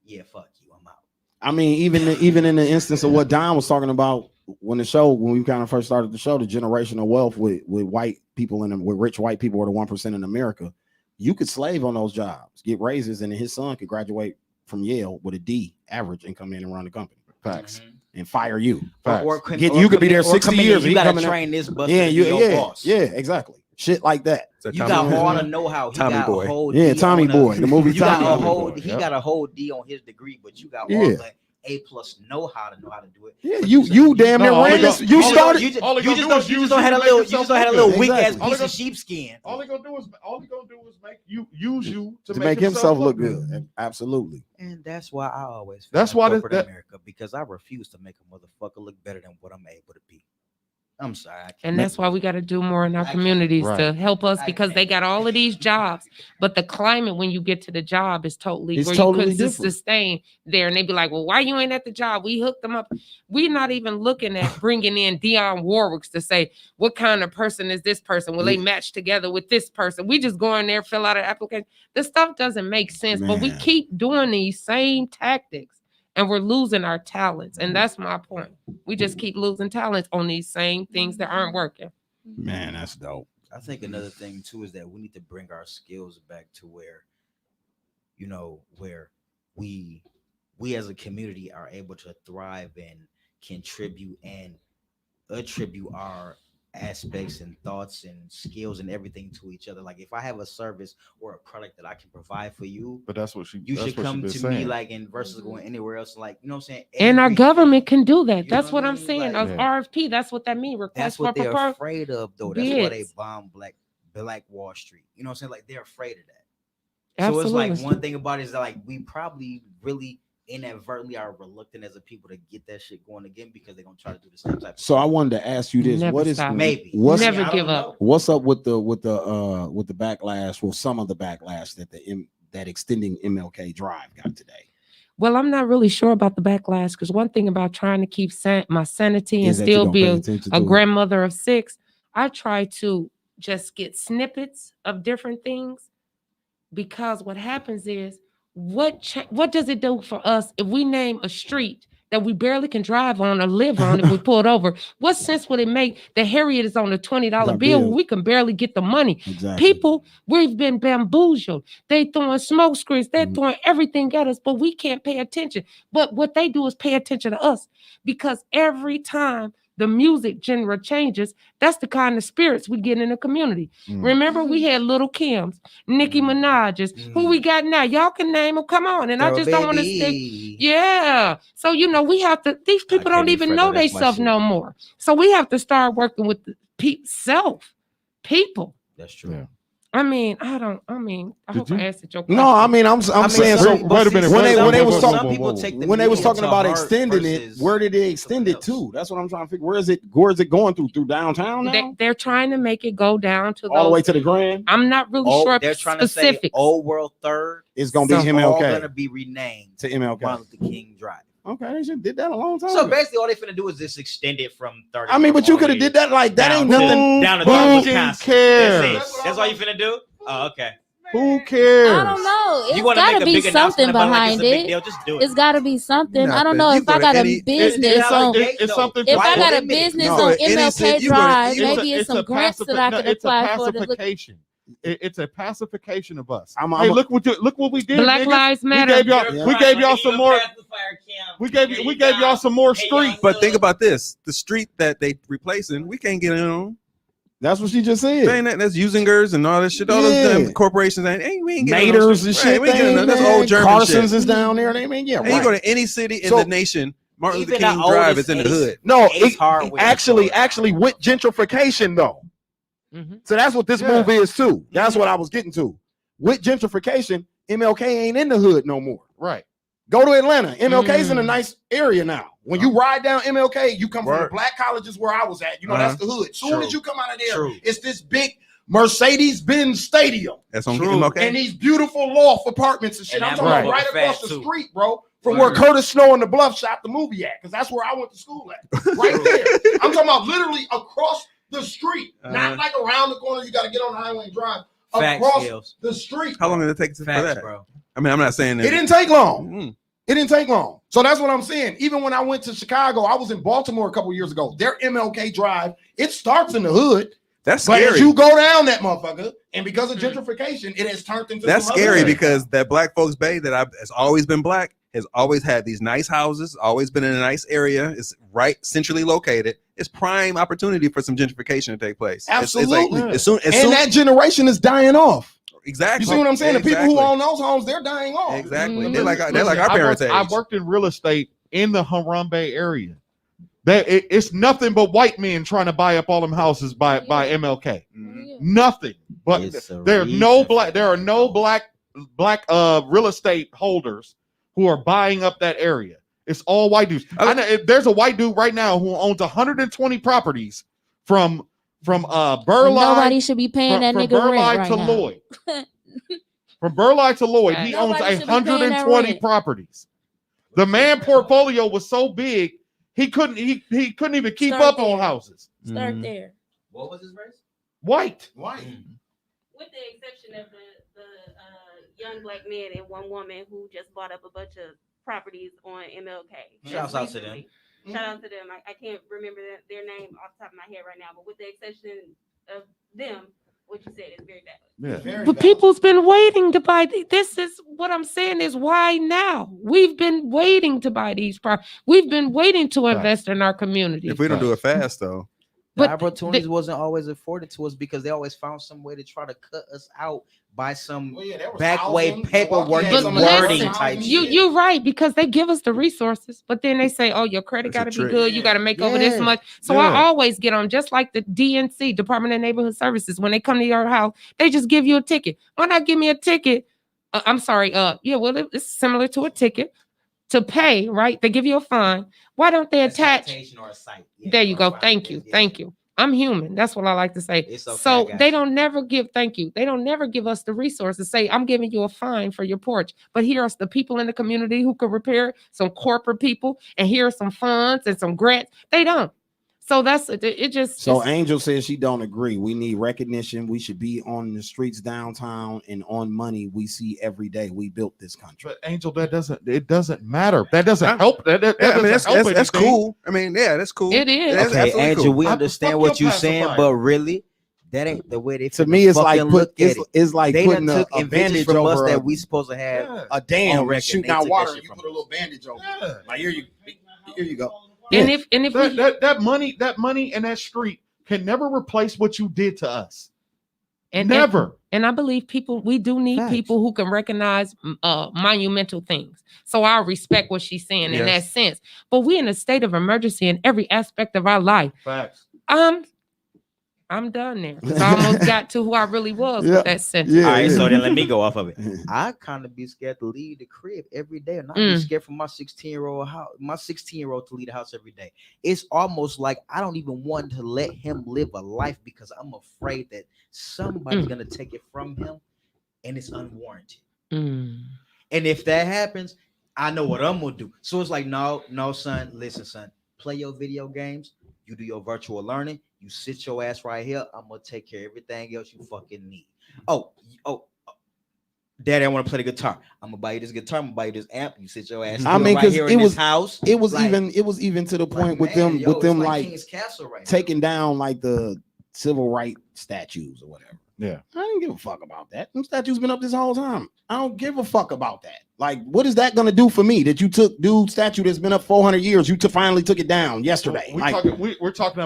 "Yeah, fuck you, I'm out." I mean, even in the instance of what Don was talking about when we kind of first started the show, the generational wealth with white people with rich white people or the 1% in America, you could slave on those jobs, get raises, and then his son could graduate from Yale with a D average and come in and run the company. Facts. And fire you. Facts. You could be there 60 years. You gotta train this bus to be your boss. Yeah, exactly. Shit like that. You got all the know-how. He Tommy got Boy. a whole Yeah, D Tommy on Boy. The movie You got Tommy a whole. Boy. He Yep. got a whole D on his degree, but you got Yeah. all the A+ know-how to do it. Yeah, But you damn near all ran they this. go- You all they started. You just all they gonna do is use don't you have a to make little. You yourself just don't have a look little good. weak ass Exactly. piece of sheepskin. All he gonna do is make use you to make himself look good. Absolutely. And that's why I always. That's feel why corporate that- America, because I refuse to make a motherfucker look better than what I'm able to be. I'm sorry. I can't. And that's why we got to do more in our I can't. communities Right. to help us I because they can't. got all of these jobs, but the climate when you get to the job is totally It's where totally you couldn't different. sustain there. And they be like, "Well, why you ain't at the job? We hooked them up." We're not even looking at bringing in Dionne Warwicks to say what kind of person is this person? Will they match together with this person? We just go in there, fill out an application. This stuff doesn't make sense, but we Man. keep doing these same tactics. And we're losing our talents. And that's my point. We just keep losing talents on these same things that aren't working. Man, that's dope. I think another thing too is that we need to bring our skills back to where, where we as a community are able to thrive and contribute and attribute our aspects and thoughts and skills and everything to each other. Like if I have a service or a product that I can provide for you, But that's what she. you that's should what she come been to saying. me like in versus going anywhere else. Like, you know what I'm saying? And our Everything. government can do that. You That's know what what I I'm mean? saying. Like- Of Yeah. RFP, that's what that means. Request That's for what they're proposal. afraid of, though. That's why they Bids. bomb Black Wall Street. You know what I'm saying? Like they're afraid of that. So Absolutely. it's like one thing about it is that like we probably really inadvertently are reluctant as a people to get that shit going again because they're gonna try to do the same type of So I wanted to ask you this: Never what is stop. maybe what's Never I don't give up. know. what's up with the backlash? Well, some of the backlash that extending MLK Drive got today. Well, I'm not really sure about the backlash because one thing about trying to keep my sanity and Is that you still don't be pay a attention a to it? grandmother of 6, I try to just get snippets of different things because what happens is what does it do for us if we name a street that we barely can drive on or live on if we pull it over? What sense would it make that Harriet is on a $20 That bill bill. when we can barely get the money? Exactly. People, we've been bamboozled. They throwing smoke screens, they're Mhm. throwing everything at us, but we can't pay attention. But what they do is pay attention to us because every time the music genre changes, that's the kind of spirits we get in the community. Mm. Remember, we had Little Kim's, Nicki Minaj's. Who we got now? Y'all can name them. Come on. And I Girl, just don't want to baby. stick. Yeah. So, we have to, these people can't don't be even afraid know of that. they That's my self shit. no more. So we have to start working with the people. That's true. Yeah. I hope you- I answered your question. No, I mean, I'm saying so. Wait a minute, When wait, they wait, was wait, talking, whoa, whoa, whoa, whoa. when they was talking about extending it, where did they extend it to? That's what I'm trying to figure. Where is it going through downtown now? They're trying to make it go down to All the way those. to the Grand? I'm not really Oh, sure they're trying to say specifics. Old World Third It's gonna be is all MLK gonna be renamed to MLK. Martin Luther King Drive. Okay, they should did that a long time So ago. basically, all they finna do is just extend it from 30. I mean, but you could have did that like that. Ain't Down to- nothing. down to Who Dallas, fucking Wisconsin. cares? That's it. That's all you finna do? Oh, okay. Who cares? I don't know. It's You want to got make to a be big announcement something about like behind it's a big it. deal? Just do it. It's got to be something. I don't Nothing. know You if I go to got a any- business it's on. It's something. If I Why got a limit it? business No. on Any MLK city- you go to- Drive, it's a- maybe it's some grants that I could It's a apply for. To look. pacification. It's a pacification of us. I'm Hey, a- look what we did. Black niggas. Lives We Matter. gave y'all, Yeah. we gave y'all some more. We gave y'all some more street. But think about this: the street that they replacing, we can't get in on. That's what she just said. Saying that's Usingers and all this shit. All Yeah. those damn corporations ain't we ain't getting on those Maters and streets. shit. Right, we ain't getting they on- that's man. old German Carson's shit. is down there. They mean, yeah, And you go right. to any city in So- the nation, Martin Luther Even King the Drive oldest is in the Ace- hood. No, Ace Hardware. actually, with gentrification though. Mhm. So that's what this Yeah. move is too. That's what I was getting to. With gentrification, MLK ain't in the hood no more. Right. Go to Atlanta. MLK's in a Mm. nice area now. When you ride down MLK, you come from the Word. black colleges where I was at. You know, that's the hood. Soon True. as you come out of there, True. it's this big Mercedes-Benz stadium. That's on True. MLK. And these beautiful loft apartments and shit. And I'm that talking about motherfucker right across fat, the too. street, bro, from Word. where Curtis Snow and the Bluff shot the movie at, because that's where I went to school at. Right there. I'm talking about literally across the street, not like around the corner. You got to get on the highway and drive Facts, across skills. the street. How long did it take for Facts, that? bro. I mean, I'm not saying that. It didn't take long. Mm. It didn't take long. So that's what I'm saying. Even when I went to Chicago, I was in Baltimore a couple years ago. Their MLK Drive, it starts in the hood, That's but scary. as you go down that motherfucker, and because of gentrification, it has turned into That's some other scary thing. because that Black Folks Bay that has always been black has always had these nice houses, always been in a nice area. It's right centrally located. It's prime opportunity for some gentrification to take place. Absolutely. As soon, and that generation is dying off. exactly. You see what I'm saying? The people who Exactly. own those homes, they're dying off. Exactly. Mhm. They're like Listen, our parents' age. I worked in real estate in the Harambe area. It's nothing but white men trying to buy up all them houses by MLK. Mhm. Nothing. But It's a there are no reason black. for There are that. no black real estate holders who are buying up that area. It's all white dudes. I know there's a white dude right now who owns 120 properties from Burleigh. Nobody should be paying that from nigga Burleigh rent right to now. Lloyd. From Burleigh to Lloyd, he owns Nobody should be paying that 120 rent. properties. The man portfolio was so big he couldn't even keep Start up on there. houses. Start Mhm. there. What was his race? White. White. With the exception of the young black man and one woman who just bought up a bunch of properties on MLK. Shouts just out to them. recently. Shout out to them. I can't remember their name off the top of my head right now, but with the exception of them, what you said is very valid. Yeah. But people's been waiting to buy. This is what I'm saying is why now? We've been waiting to buy these properties. We've been waiting to Right. invest in our community. If we don't do it fast, though. The But opportunities wasn't always afforded to us because they always found some way to try to cut us out by some back way paperwork But and wording listen, type shit. you're right, because they give us the resources, but then they say, oh, your credit got That's a to be trick. good. You got to make over this Yeah. much. So Yeah. I always get on, just like the DNC, Department of Neighborhood Services, when they come to your house, they just give you a ticket. Why not give me a ticket? I'm sorry. Yeah, well, it's similar to a ticket to pay, right? They give you a fine. Why don't they A attach? citation or a cite. Yeah, There you or go. a fine. Thank you. Yeah. Thank you. I'm human. That's what I like to say. It's okay, I So got they you. don't never give, thank you. They don't never give us the resources. Say, I'm giving you a fine for your porch. But here are the people in the community who could repair it, some corporate people, and here are some funds and some grants. They don't. So that's it. Just So it's- Angel says she don't agree. We need recognition. We should be on the streets downtown and on money we see every day. We built this country. But Angel, it doesn't matter. That doesn't help. That Yeah, I mean, doesn't help that's anything. cool. I mean, yeah, that's cool. It is. That's Okay, absolutely Angel, cool. we I- understand fuck what your you're saying, pacifier. but really, that ain't the way they. To finna me, it's like fucking look at it. it's like They putting done took a advantage bandage from us over that a, we supposed to have. Yeah. a dam on and record. shooting They out took that water. shit You from put a little bandage over. Yeah. Like here you go. and Yeah. if we That money and that street can never replace what you did to us. and Never. And I believe we do need Facts. people who can recognize monumental things. So I respect what she's saying in that Yes. sense. But we in a state of emergency in every aspect of our life. Facts. I'm done there. 'Cause I almost got to who I really was Yeah. with that sentence. Yeah, All right, yeah. so then let me go off of it. I kind of be scared to leave the crib every day, and I be Mm. scared for my 16-year-old house, my 16-year-old to leave the house every day. It's almost like I don't even want to let him live a life because I'm afraid that somebody's gonna take it from him, and it's unwarranted. Mm. And if that happens, I know what I'm gonna do. So it's like, no, son, listen, son, play your video games. You do your virtual learning. You sit your ass right here. I'm gonna take care of everything else you fucking need. Oh, Daddy, I want to play the guitar. I'm gonna buy you this guitar. I'm gonna buy you this amp. You sit your ass. I still mean, right 'cause here it in was- this house. It was Like- even to the point with man, them it's like King's Castle right now. taking down like the civil rights statues or whatever. Yeah. I didn't give a fuck about that. Them statues been up this whole time. I don't give a fuck about that. Like, what is that gonna do for me? That you took dude's statue that's been up 400 years, you finally took it down yesterday. We're talking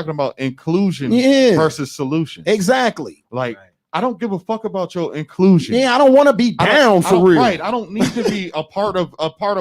about inclusion Yeah. versus solution. Exactly. Like, I don't give a fuck about your inclusion. Yeah, I don't want to be down for real. Right. I don't need to be a part of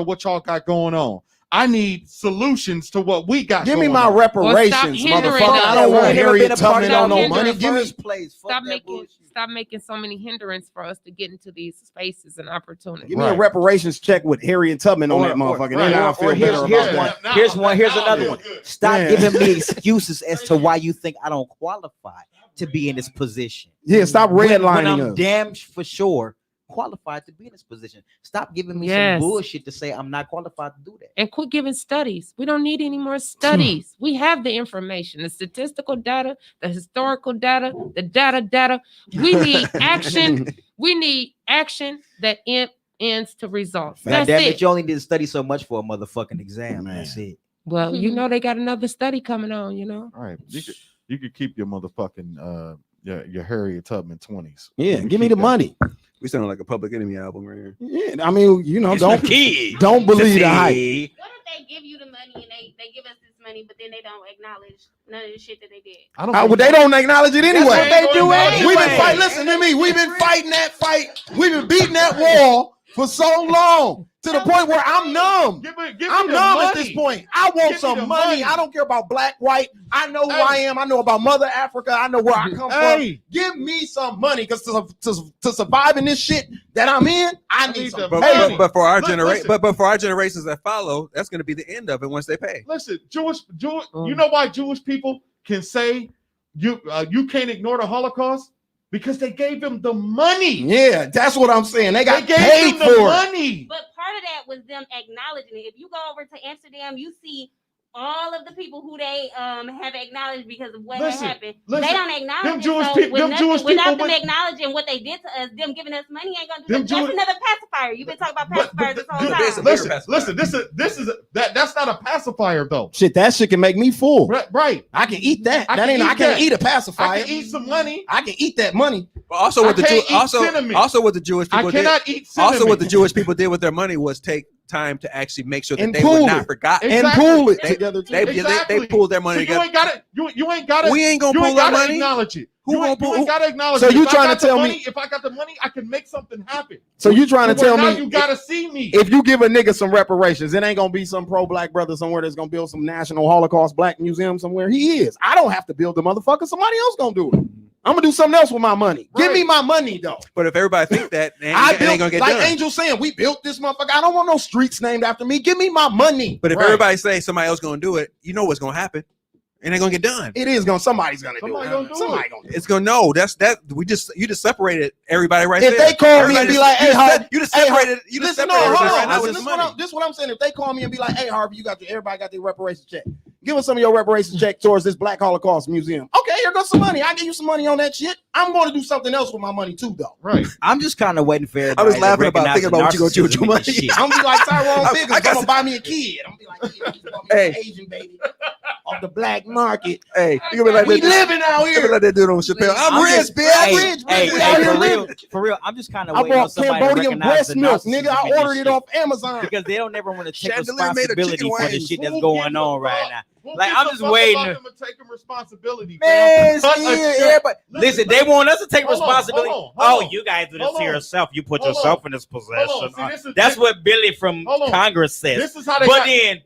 what y'all got going on. I need solutions to what we got. Give me going my on. reparations, hindering motherfucker. us. I don't want Never been Harriet a part of Tubman on that no money. in the Give me first place. Fuck that bullshit. Stop making so many hindrance for us to get into these spaces and opportunities. Give me a reparations check with Harriet Tubman on that motherfucker. Then I'll feel better about that. Here's another one. Stop Yeah. giving me excuses as to why you think I don't qualify to be in this position. Yeah, stop when redlining I'm us. damn for sure qualified to be in this position. Stop giving me Yes. some bullshit to say I'm not qualified to do that. And quit giving studies. We don't need any more studies. We have the information, the statistical data, the historical data, the data. We need action. We need action that ends to results. God That's damn it. it, you only need to study so much for a motherfucking exam. Man. That's it. Well, you know they got another study coming on, you know. All right. You could keep your motherfucking your Harriet Tubman 20s. Yeah, You give me keep the that. money. We sound like a Public Enemy album right here. Yeah, I mean, you know, don't believe the hype. What if they give you the money and they give us this money, but then they don't acknowledge none of the shit that they did? I don't Well, think- they don't acknowledge it anyway. what they do anyway. We've been fighting. Listen to me. We've been fighting that fight. We've been beating that wall for so long to the point where I'm numb. Give me I'm the numb money. at this point. I want Give me some the money. money. I don't care about black, white. I know who Hey. I am. I know about Mother Africa. I know where I come Hey. from. Give me some money because to survive in this shit that I'm in, I need need some the But, money. but for our Look, generation, listen. but for our generations that follow, that's going to be the end of it once they pay. Listen, Jewish. You know why Jewish people can say you can't ignore the Holocaust? Because they gave them the money. Yeah, that's what I'm saying. They got They gave paid them the for it. money. But part of that was them acknowledging it. If you go over to Amsterdam, you see all of the people who they have acknowledged because of what Listen, had happened. listen, They don't acknowledge them it. Jewish So people- with them nothing, Jewish without people them went- acknowledging what they did to us, them giving us money ain't gonna do Them that. That's Jewish- another pacifier. You've been talking about But- pacifiers this whole time. Listen. This is that's not a pacifier though. Shit, that shit can make me full. Right. I can eat that. I That can ain't. eat I can't that. eat a pacifier. I can eat some money. I can eat that money. But also, I what the can't eat also cinnamon. what the Jewish I people did. cannot eat cinnamon. Also, what the Jewish people did with their money was take time to actually make sure that And they were pool not it. forgotten. Exactly. And pool it They- together. too. They pulled their money So you together. ain't got it. You ain't got it. We ain't gonna You pull ain't that gotta money. acknowledge it. Who You gonna ain't, pull- you ain't gotta acknowledge So it. you If I trying to got the tell money, me- if I got the money, I can make something happen. So you trying to So tell now me you gotta see me. if you give a nigga some reparations, it ain't gonna be some pro-black brother somewhere that's gonna build some national Holocaust Black museum somewhere. He is. I don't have to build the motherfucker. Somebody else gonna do it. I'm gonna do something else with my money. Give me Right. my money though. But if everybody think that, it I ain't built, gonna get like done. Angel saying, we built this motherfucker. I don't want no streets named after me. Give me my money. But if Right. everybody say somebody else gonna do it, you know what's gonna happen. It ain't gonna get done. It is gonna. Somebody's gonna Somebody do gonna it. do Somebody it. gonna do it. It's gonna know. That's that. You just separated everybody right If there. they call me Everybody and be just- like, "Hey, Harvey, you just hey, separated. You just Listen, no, separated hold everybody on. right now Listen, with the money. this is what I'm saying. If they call me and be like, "Hey, Harvey, everybody got their reparations check. Give us some of your reparations check towards this Black Holocaust Museum." Okay, here goes some money. I give you some money on that shit. I'm going to do something else with my money too, though. Right. I'm just kind of waiting for everybody. I was to laughing about recognize thinking about what you gonna do with your narcissism in money. this shit. I'm gonna be like Tyrone I Biggins. got I'm gonna some- buy me a kid. I'm gonna be like, "Yeah, you bought me Hey. an Asian baby off the black market. Hey, you gonna be like We that? living out You gonna be here." like that dude on Chappelle? I'm I'm rich, just- bitch. I'm Hey, rich, hey, bitch. We hey, out here for real, living. for real. I'm just kind of I waiting on bought somebody to Cambodian recognize breast the milk, nigga. narcissism I in this ordered it shit. off Amazon. Because they don't ever want to take Chandelier made of responsibility chicken for the wings. shit that's Who going gives a on right fuck? now. Who Like, gives I'm a just fuck waiting. about them taking responsibility. Man, Cut a see, check. everybody. Listen, Listen, they want us to take hold on, responsibility. hold on, hold on. You guys do this Hold to on. yourself. You put Hold yourself on. in this Hold possession. on. See, this is That's what Billy from Hold on. Congress says. This is how they But got. then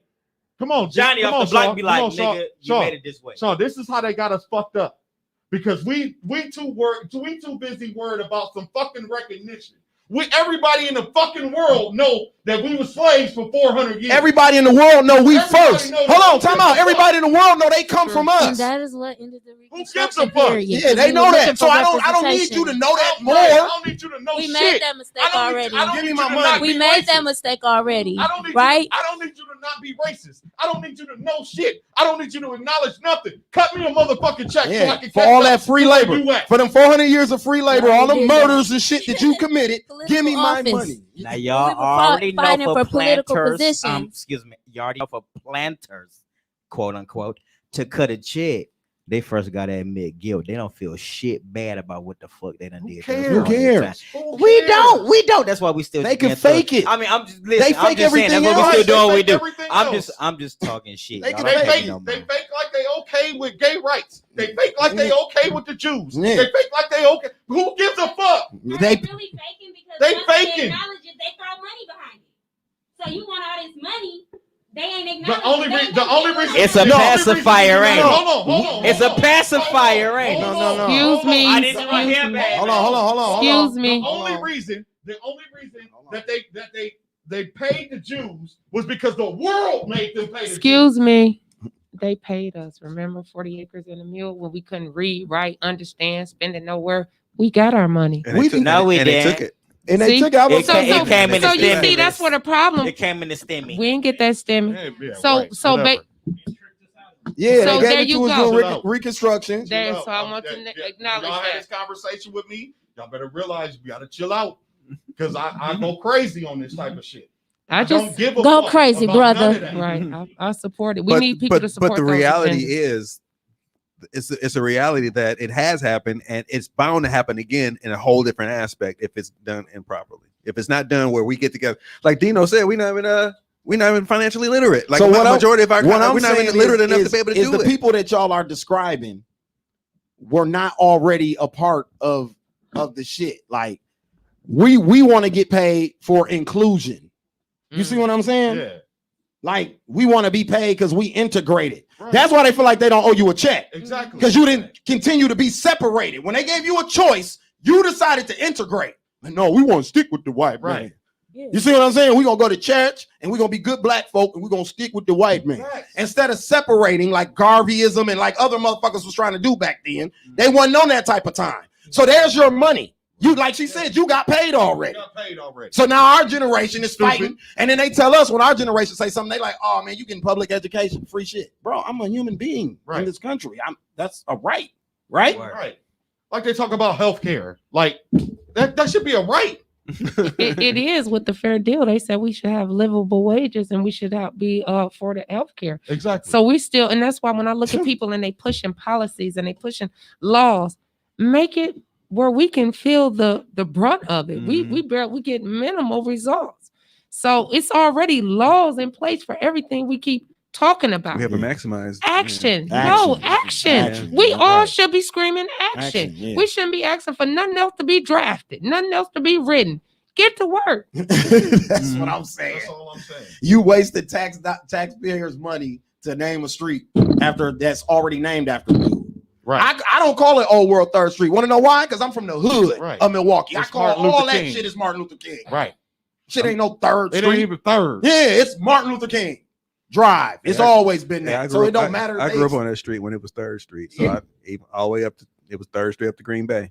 Come on, Johnny come off on, the block Sean. be Come like, on, Sean. nigga, you Sean. made it this way. So this is how they got us fucked up, because we too busy worried about some fucking recognition. Everybody in the fucking world know that we were slaves for 400 years. Everybody in the world know we Everybody first. know Hold that. on, time out. Everybody in the world know they come from And us. that is what ended the Who gives Reconstruction a fuck? period. Yeah, 'cause they we know were that. looking So for I don't need you to representation. know that more. I don't need you to know We shit. made that mistake I don't need- already. I don't Give me need my you to money. not We be made that racist. mistake already, I don't need right? You, I don't need you to not be racist. I don't need you to know shit. I don't need you to acknowledge nothing. Cut me a motherfucking check so I Yeah, can for catch all up that free to where labor, you at. for them 400 years of free labor, No, all we the did murders and shit that you committed. Give me Political my office. money. Now We y'all were already know fighting for for political planters. positions. Excuse me. You already know for planters, quote unquote, to cut a check. they first got to admit guilt. They don't feel shit bad about what the fuck they done did. to us cares? all Who this cares? time. Who We cares? don't. That's why we still. They can getting through fake it. I mean, I'm just listen. They I'm fake just saying, everything that's what else. we still doing. What we do. Everything else. I'm just talking shit. They Y'all can don't They take fake me fake, no they more. fake like they okay with gay rights. They fake like they okay with the Jews. Yeah. They fake like they okay. Who gives a fuck? Are They they really faking because They once faking. they acknowledge it, they throw money behind it. So you want all this money, they ain't The only acknowledging. reason It's a the only pacifier, reason- ain't it? Hold on. It's a pacifier, ain't it? No. Excuse me. I didn't want Excuse him me. back. Hold on. Excuse me. The only reason that they paid the Jews was because the world made them pay the Jews. Excuse me. They paid us. Remember 40 acres and a mule when we couldn't read, write, understand, spend it nowhere. We got our money. And they We took- do- No, we and they didn't. took it. And they See? took out. It So, came- so, it came in so the you see, stimulus. that's what the problem. It came in the stimmy. We didn't get that stimmy. Yeah, So- right, so whatever. Yeah, So they there gave it you to us go. during Chill out. Reconstruction. There- Chill so out. I want to Yeah, acknowledge y'all had that. this conversation with me. Y'all better realize you gotta chill out because I go crazy on this type of shit. I don't just give a go fuck crazy, about none brother. of that. right. I support it. We need people to support. But the those reality defendants. is, it's a reality that it has happened, and it's bound to happen again in a whole different aspect if it's done improperly. If it's not done where we get together, like Dino said, we're not even financially literate. Like So the what I'm- majority of our What I'm we're not saying even literate enough is to be able to is do the it. people that y'all are describing were not already a part of the shit. Like we want to get paid for inclusion. You see what I'm saying? Yeah, Like we want to be paid because we integrated. right. That's why they feel like they don't owe you a check exactly because you didn't continue to be separated. When they gave you a choice, you decided to integrate. Like, no, we want to stick with the white Right. man. You see what I'm saying? We're gonna go to church and we're gonna be good black folk and we're gonna stick with the white man. Right. Instead of separating like Garveyism and like other motherfuckers was trying to do back then. They wasn't on that type of time. So there's your money. You, like she said, you got paid We already. got paid already. So now our generation is Stupid. fighting, and then they tell us when our generation say something, they like, "Oh man, you getting public education, free shit, bro." I'm a human being in Right. this country. That's a right, right? Right. Like they talk about healthcare. Like that should be a right. it is with the fair deal. They said we should have livable wages and we should be for the healthcare. Exactly. So we still, and that's why when I look at people and they pushing policies and they pushing laws, make it where we can feel the brunt of it. We get minimal results. So it's already laws in place for everything we keep talking about. We have a maximized Action. Yeah. No, Action. action. Action. We Yeah, all right. should be screaming action. Action, yeah. We shouldn't be asking for nothing else to be drafted, nothing else to be written. Get to work. That's what I'm saying. That's all I'm saying. You wasted taxpayers' money to name a street after that's already named after you. Right. I don't call it Old World 3rd Street. Want to know why? Because I'm from the hood Right. of Milwaukee. It's I call Martin all Luther that King. shit is Martin Luther King. Right. Shit ain't no 3rd It Street. ain't even third. Yeah, it's Martin Luther King Drive. It's Yeah, always been that. I So grew it up- don't matter. I the grew up dates. on that street when it was 3rd Street, so Yeah. even all the way up to it was 3rd Street up to Green Bay.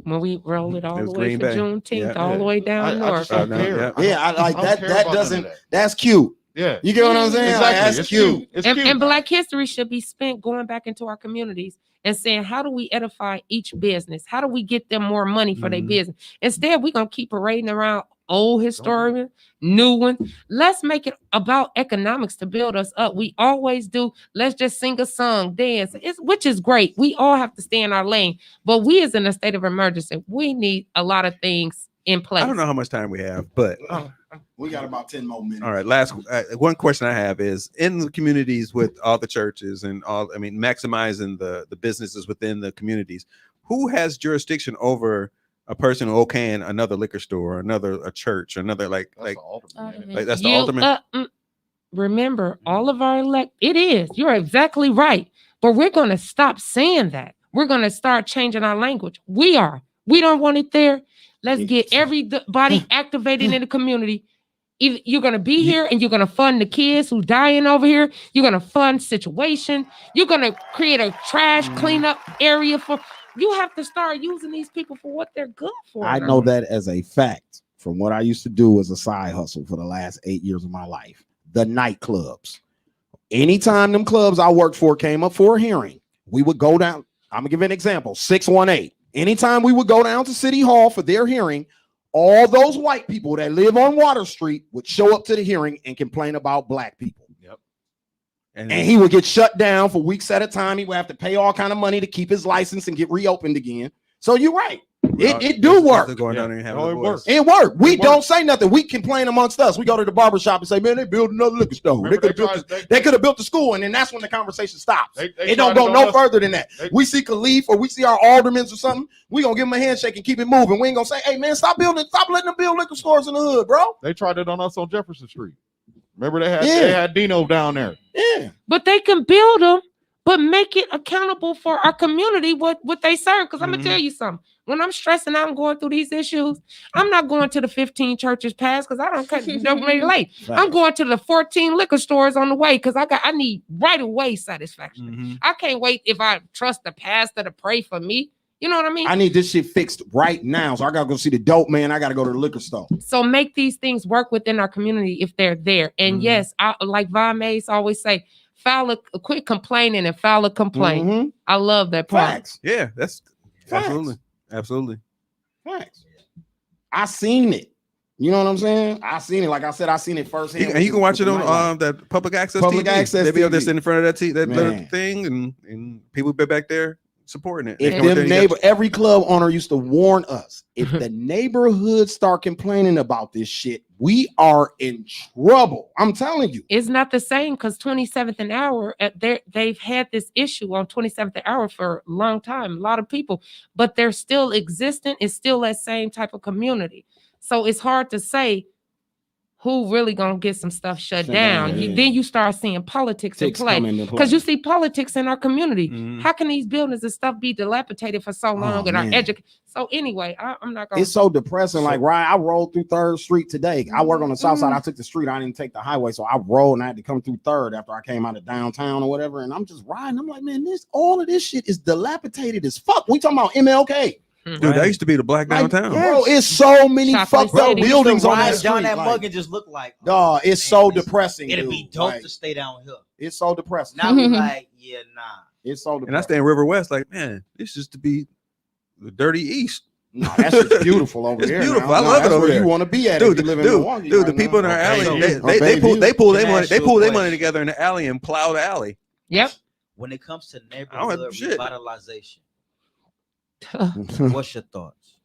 When we roll it all It the was way Green for Bay. Juneteenth, Yeah. all the way down I north. just don't no, care. yeah. Yeah, I like don't that. care That about none of doesn't. that. That's cute. Yeah. You get what I'm saying? Like, Exactly. that's It's cute. cute. It's and, cute. and Black history should be spent going back into our communities and saying, how do we edify each business? How do we get them more money for their Mhm. business? Instead, we're going to keep parading around old historians, new ones. Let's make it about economics to build us up. We always do. Let's just sing a song, dance, which is great. We all have to stay in our lane. But we is in a state of emergency. We need a lot of things in place. I don't know how much time we have, but We got about 10 more minutes. all right. Last one question I have is in the communities with all the churches and all. I mean, maximizing the businesses within the communities. Who has jurisdiction over a person who okaying another liquor store, a church, another That's like the ultimate, man. Ultimate. that's the ultimate. Remember, all of our it is. You're exactly right. But we're going to stop saying that. We're going to start changing our language. We don't want it there. Let's get everybody activated in the community. Either you're going to be here and you're going to fund the kids who dying over here. You're going to fund situation. You're going to create a trash cleanup area for. You have to start using these people for what they're good for. I now. know that as a fact from what I used to do as a side hustle for the last 8 years of my life. The nightclubs. Anytime them clubs I worked for came up for a hearing, we would go down. I'm gonna give you an example. 618. Anytime we would go down to City Hall for their hearing, all those white people that live on Water Street would show up to the hearing and complain about black people. Yep. and he would get shut down for weeks at a time. He would have to pay all kind of money to keep his license and get reopened again. So you're right. It do work. Going down there and having No, a it voice. works. It worked. We It don't works. say nothing. We complain amongst us. We go to the barber shop and say, man, they built another liquor store. Remember, They could have built the school, and then that's when the conversation stops. They It don't tried go it no on us. further than that. They- We see Khalif or we see our aldermen or something, we gonna give them a handshake and keep it moving. We ain't gonna say, hey man, stop letting them build liquor stores in the hood, bro. They tried it on us on Jefferson Street. Remember they Yeah. had Dino down there. Yeah. But they can build them, but make it accountable for our community what they serve. Because I'm gonna tell you something. When I'm stressing out and going through these issues, I'm not going to the 15 churches past because I don't make it late. I'm going to the 14 liquor stores on the way because I need right away satisfaction. I can't wait if I trust the pastor to pray for me. You know what I mean? I need this shit fixed right now. So I gotta go see the dope man. I gotta go to the liquor store. So make these things work within our community if they're there. And yes, I like Von Mays always say, quit complaining and file a complaint. Mhm. I love that part. Facts. Yeah, that's Facts. absolutely. Facts. I seen it. You know what I'm saying? I seen it. Like I said, I seen it firsthand. And you can watch it with the on nightlife. that public access Public TV. access They be up there TV. sitting in front of that little Man. thing, and people be back there supporting it. They If come up there them and you got- neighbor, every club owner used to warn us, if the neighborhoods start complaining about this shit, we are in trouble. I'm telling you. It's not the same because 27th and Hour, they've had this issue on 27th and Hour for a long time, a lot of people, but they're still existent. It's still that same type of community. So it's hard to say who really gonna get some stuff shut Shut down. down, yeah. Then you start seeing politics in Ticks play. come into play. Because you see politics in our community. Mhm. How can these buildings and stuff be dilapidated for so long and man. our education? So anyway, I'm not gonna. It's so depressing. Like, right, I rolled through 3rd Street today. I work on the south Mm-hmm. side. I took the street. I didn't take the highway. So I rolled and I had to come through 3rd after I came out of downtown or whatever. And I'm just riding. I'm like, man, all of this shit is dilapidated as fuck. We talking about MLK. Dude, that used to be the black Like, downtown. bro, it's so many Chocolate fucked up City. buildings on that Ride street. down that like, mug and just look like, dog, it's so depressing. It'd dude. be dope Like, to stay down here. it's so depressing. Now we like, yeah, nah. It's so And I depressing. stay in River West, like, man, this used to be the dirty East. No, that's just beautiful over It's here. beautiful. now. I No, love it that's over where there. you want to be at. Dude, if you live in dude, Milwaukee the right people in now. our alley, Okay. they pull Can I ask you a their money question? together in the alley and plow the alley. Yep. When it comes to don't have neighborhood shit. revitalization, what's your thoughts?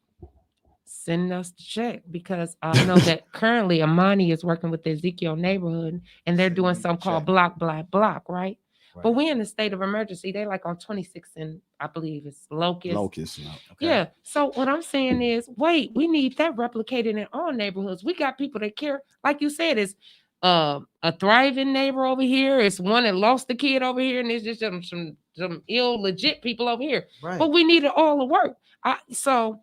Send us the check because I know that currently Amani is working with the Ezekiel neighborhood and they're doing something called block, right? But we in the state of emergency. They like on 26 and I believe it's Locust. Locust. Yeah. Okay. Yeah. So what I'm saying is, wait, we need that replicated in all neighborhoods. We got people that care. Like you said, it's a thriving neighbor over here. It's one that lost the kid over here, and it's just some ill legit people over here. Right. But we need it all to work. So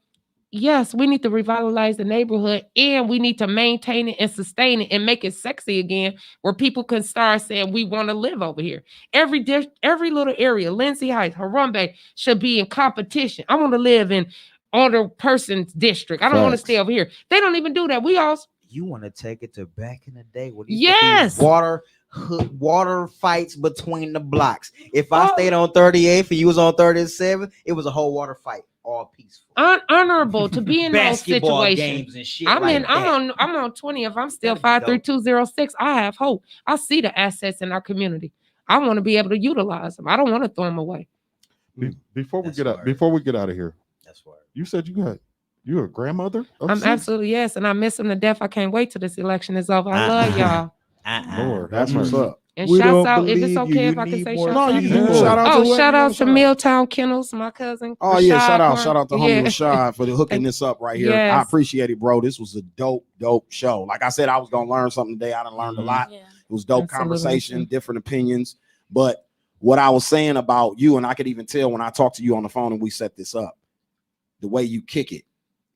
yes, we need to revitalize the neighborhood and we need to maintain it and sustain it and make it sexy again where people can start saying we want to live over here. Every little area, Lindsay Heights, Harambe should be in competition. I want to live in other person's district. I don't want to Facts. stay over here. They don't even do that. We all You want to take it to back in the day when Yes. water fights between the blocks. If I Oh. stayed on 38th and you was on 37th, it was a whole water fight, all peaceful. honorable to be in those Basketball situations. games and shit. I'm like in. that. I'm on 20. If I'm still That'd be dope. 53206, I have hope. I see the assets in our community. I want to be able to utilize them. I don't want to throw them away. Before we That's get out, word. before we get out of here, That's why. you said you're a grandmother. of I'm six? absolutely yes, and I miss them to death. I can't wait till this election is over. I love y'all. Lord, That's have what's mercy. up. And We shouts don't out, if it's believe okay you. if I You can need say more shout No, out. you can Yeah. shout out to Oh, whoever shout you out wanna to shout out. Milltown Kennels, my cousin. Oh yeah, Rashad shout out Martin. to homie Yeah. Rashad for the hooking this up right here. I Yes. appreciate it, bro. This was a dope show. Like I said, I was gonna learn something today. I done learned a lot. Yeah. It was dope Absolutely. conversation, different opinions. But what I was saying about you, and I could even tell when I talked to you on the phone and we set this up, the way you kick it,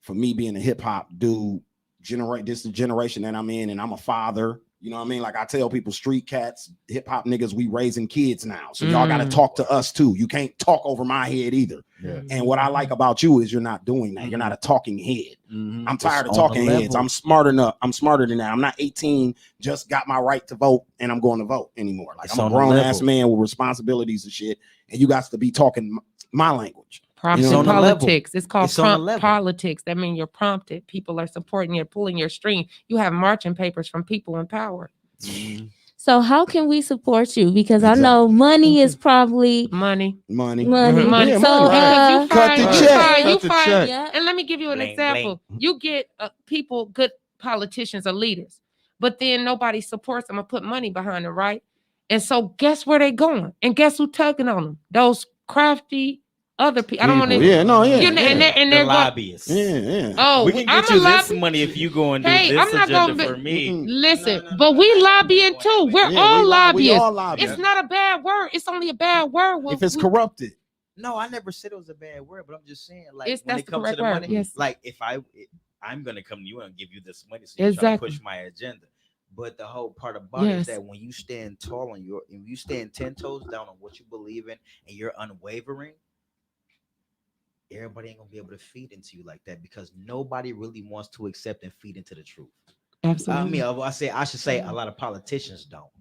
for me being a hip hop dude, this is the generation that I'm in, and I'm a father. You know what I mean? Like I tell people, street cats, hip hop niggas, we raising kids now. So y'all got to Mm. talk to us too. You can't talk over my head either. Yeah. And what I like about you is you're not doing that. You're not a talking head. Mm-hmm. I'm tired of It's on talking the heads. level. I'm smart enough. I'm smarter than that. I'm not 18, just got my right to vote and I'm going to vote anymore. Like It's I'm on a the grown ass level. man with responsibilities and shit. And you got to be talking my language. Prompted It's on the level. politics. It's called It's on the prompt level. politics. That means you're prompted. People are supporting you, pulling your string. You have marching papers from people in power. So how can we support you? Because I Exactly. know money is probably Money. Money. money. Money. Yeah, So money, right. Because Cut the you check. find, Cut the check. yeah. and let me give you an Bling, example. You get people, good politicians or leaders, but then nobody supports them or put money behind them, right? And so guess where they going? And guess who tugging on them? Those crafty other people. I don't want to. Yeah, no, yeah. You know, yeah. and The they're going. lobbyists. Yeah, yeah. Oh, We can I'm get a you this lobby. money if you go and do Hey, this I'm not agenda gonna be- for me. Mm-mm. Listen, No, no, but no, we no, no, lobbying no, too. wait, We're Yeah, all we lobbyists. all lobbyists. It's not a bad word. It's only a bad word. If it's corrupted. No, I never said it was a bad word, but I'm just saying, like, It's- when that's it the comes to correct the word, money, yes. like, if I'm gonna come to you and give you this money, so you try to Exactly. push my agenda. But the whole part about it Yes. is that when you stand tall on you stand 10 toes down on what you believe in, and you're unwavering, everybody ain't gonna be able to feed into you like that, because nobody really wants to accept and feed into the truth. Absolutely. I mean, I should say a lot of politicians don't.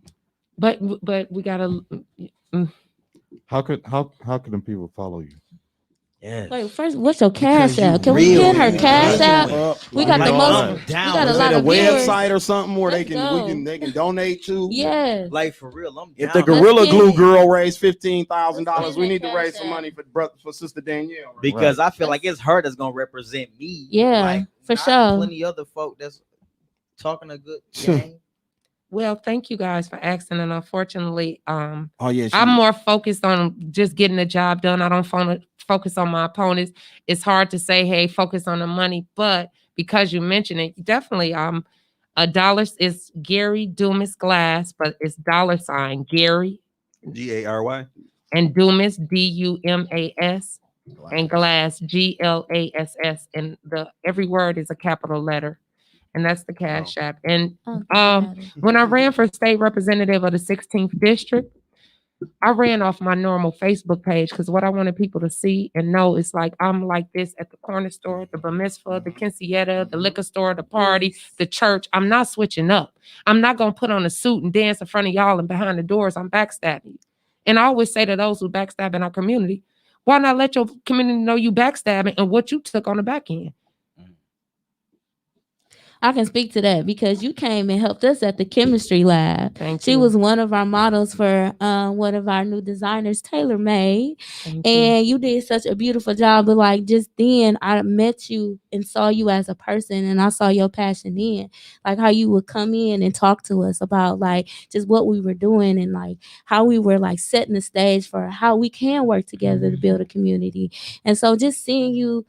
But we gotta. How could them people follow you? Yes. Wait, first, what's your Because cash you out? Can we real, pin her you cash genuine. out? We got Like, the most. I'm We down. got a Is lot it a of viewers. website or something where Let's go. they can donate to? Yes. Like, for real, I'm If down. the Gorilla Let's Glue get- girl raised $15,000, Let's we get need to that raise cash some out. money for Sister Danielle. Right? Because I feel like it's her that's gonna represent me. Yeah, like, for not sure. Plenty other folk that's talking a good game. Well, thank you guys for asking, and unfortunately, Oh yeah, I'm more focused on just getting the job done. I don't focus on my opponents. It's hard to say, hey, focus on the money, but because you mentioned it, definitely a dollar is Gary Dumas Glass, but it's $ Gary Gary. and Dumas Dumas and Glass Glass, and the every word is a capital letter, and that's the Cash App. And Oh, got it. when I ran for state representative of the 16th district, I ran off my normal Facebook page because what I wanted people to see and know is like I'm like this at the corner store, the bar mitzvah, the quinceañera, the liquor store, the party, the church. I'm not switching up. I'm not gonna put on a suit and dance in front of y'all and behind the doors. I'm backstabbing you. And I always say to those who backstab in our community, why not let your community know you backstabbing and what you took on the back end? I can speak to that because you came and helped us at the chemistry lab. Thank She you. was one of our models for one of our new designers, Taylor Made. Thank you. And you did such a beautiful job. But like just then I met you and saw you as a person, and I saw your passion in like how you would come in and talk to us about like just what we were doing and like how we were like setting the stage for how we can work together to build a community. And so just seeing you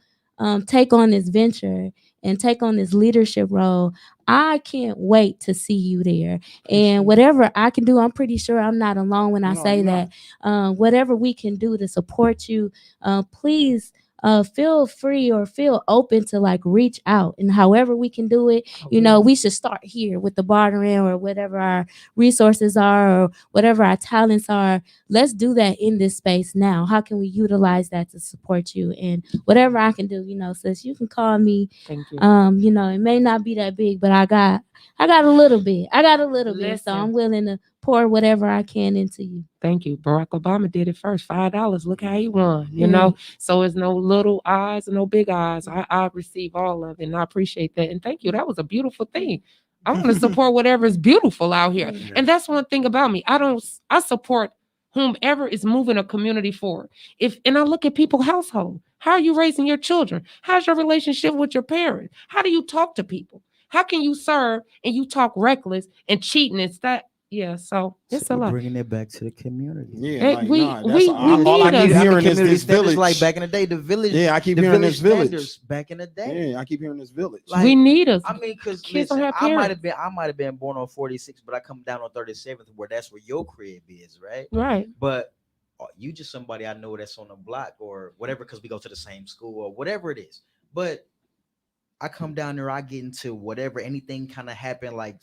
take on this venture and take on this leadership role, I can't wait to see you there. And whatever I can do, I'm pretty sure I'm not alone when I No, say you're that. Whatever we can do to support you, please feel free or feel open to like reach out. And however we can do it, you know, we should start here with the bartering or whatever our resources are or whatever our talents are. Let's do that in this space now. How can we utilize that to support you? And whatever I can do, you know, sis, you can call me. Thank you. You know, it may not be that big, but I got a little bit. I got a little bit. So Listen. I'm willing to pour whatever I can into you. Thank you. Barack Obama did it first. $5. Look how he won. You know, so it's no little eyes and no big eyes. I receive all of it, and I appreciate that. And thank you. That was a beautiful thing. I want to support whatever is beautiful out here, and that's one thing about me. I support whomever is moving a community forward. And I look at people's household. How are you raising your children? How's your relationship with your parents? How do you talk to people? How can you serve and you talk reckless and cheating and stuff? Yeah, so it's a lot. Bringing it back to the community. Yeah, Hey, like, we nah, we that's all I need keep us. hearing is community this standards village. like back in the day, the village. Yeah, I keep the hearing this village. standards back in the day. Yeah, I keep hearing this village. Like, We need us. I mean, because Kids don't have I might parents. have been born on 46, but I come down on 37th, where that's where your crib is, right? Right. But you just somebody I know that's on the block or whatever, because we go to the same school or whatever it is. But I come down there, I get into whatever, anything kind of happen, like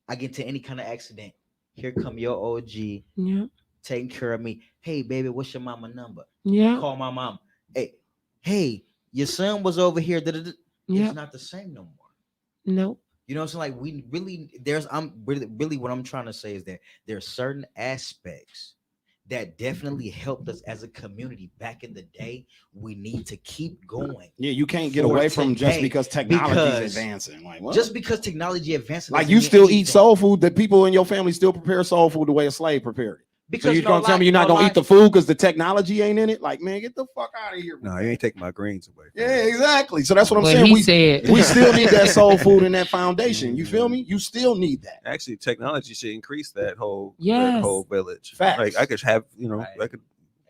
I get into any kind of accident. Here come your OG Yeah. taking care of me. Hey, baby, what's your mama number? Yeah. Call my mom. Hey, your son was over here. Yeah. It's not the same no more. No. You know what I'm saying? Like, we really, I'm really what I'm trying to say is that there's certain aspects that definitely helped us as a community back in the day. We need to keep going. Yeah, you can't get For away from just today, because technology is because advancing. Like, what? Just because technology advances, Like doesn't you mean still eat anything. soul food. The people in your family still prepare soul food the way a slave prepared it. So Because you're no gonna tell lie- me you're not no gonna lie- eat the food because the technology ain't in it? Like, man, get the fuck out of here. No, you ain't taking my greens away. Yeah, exactly. So that's what I'm Well, saying. he We said we still need that soul food and that foundation. You feel me? You still need that. Actually, technology should increase that whole Yes. village. Facts. Like I could have, you know, Right. I could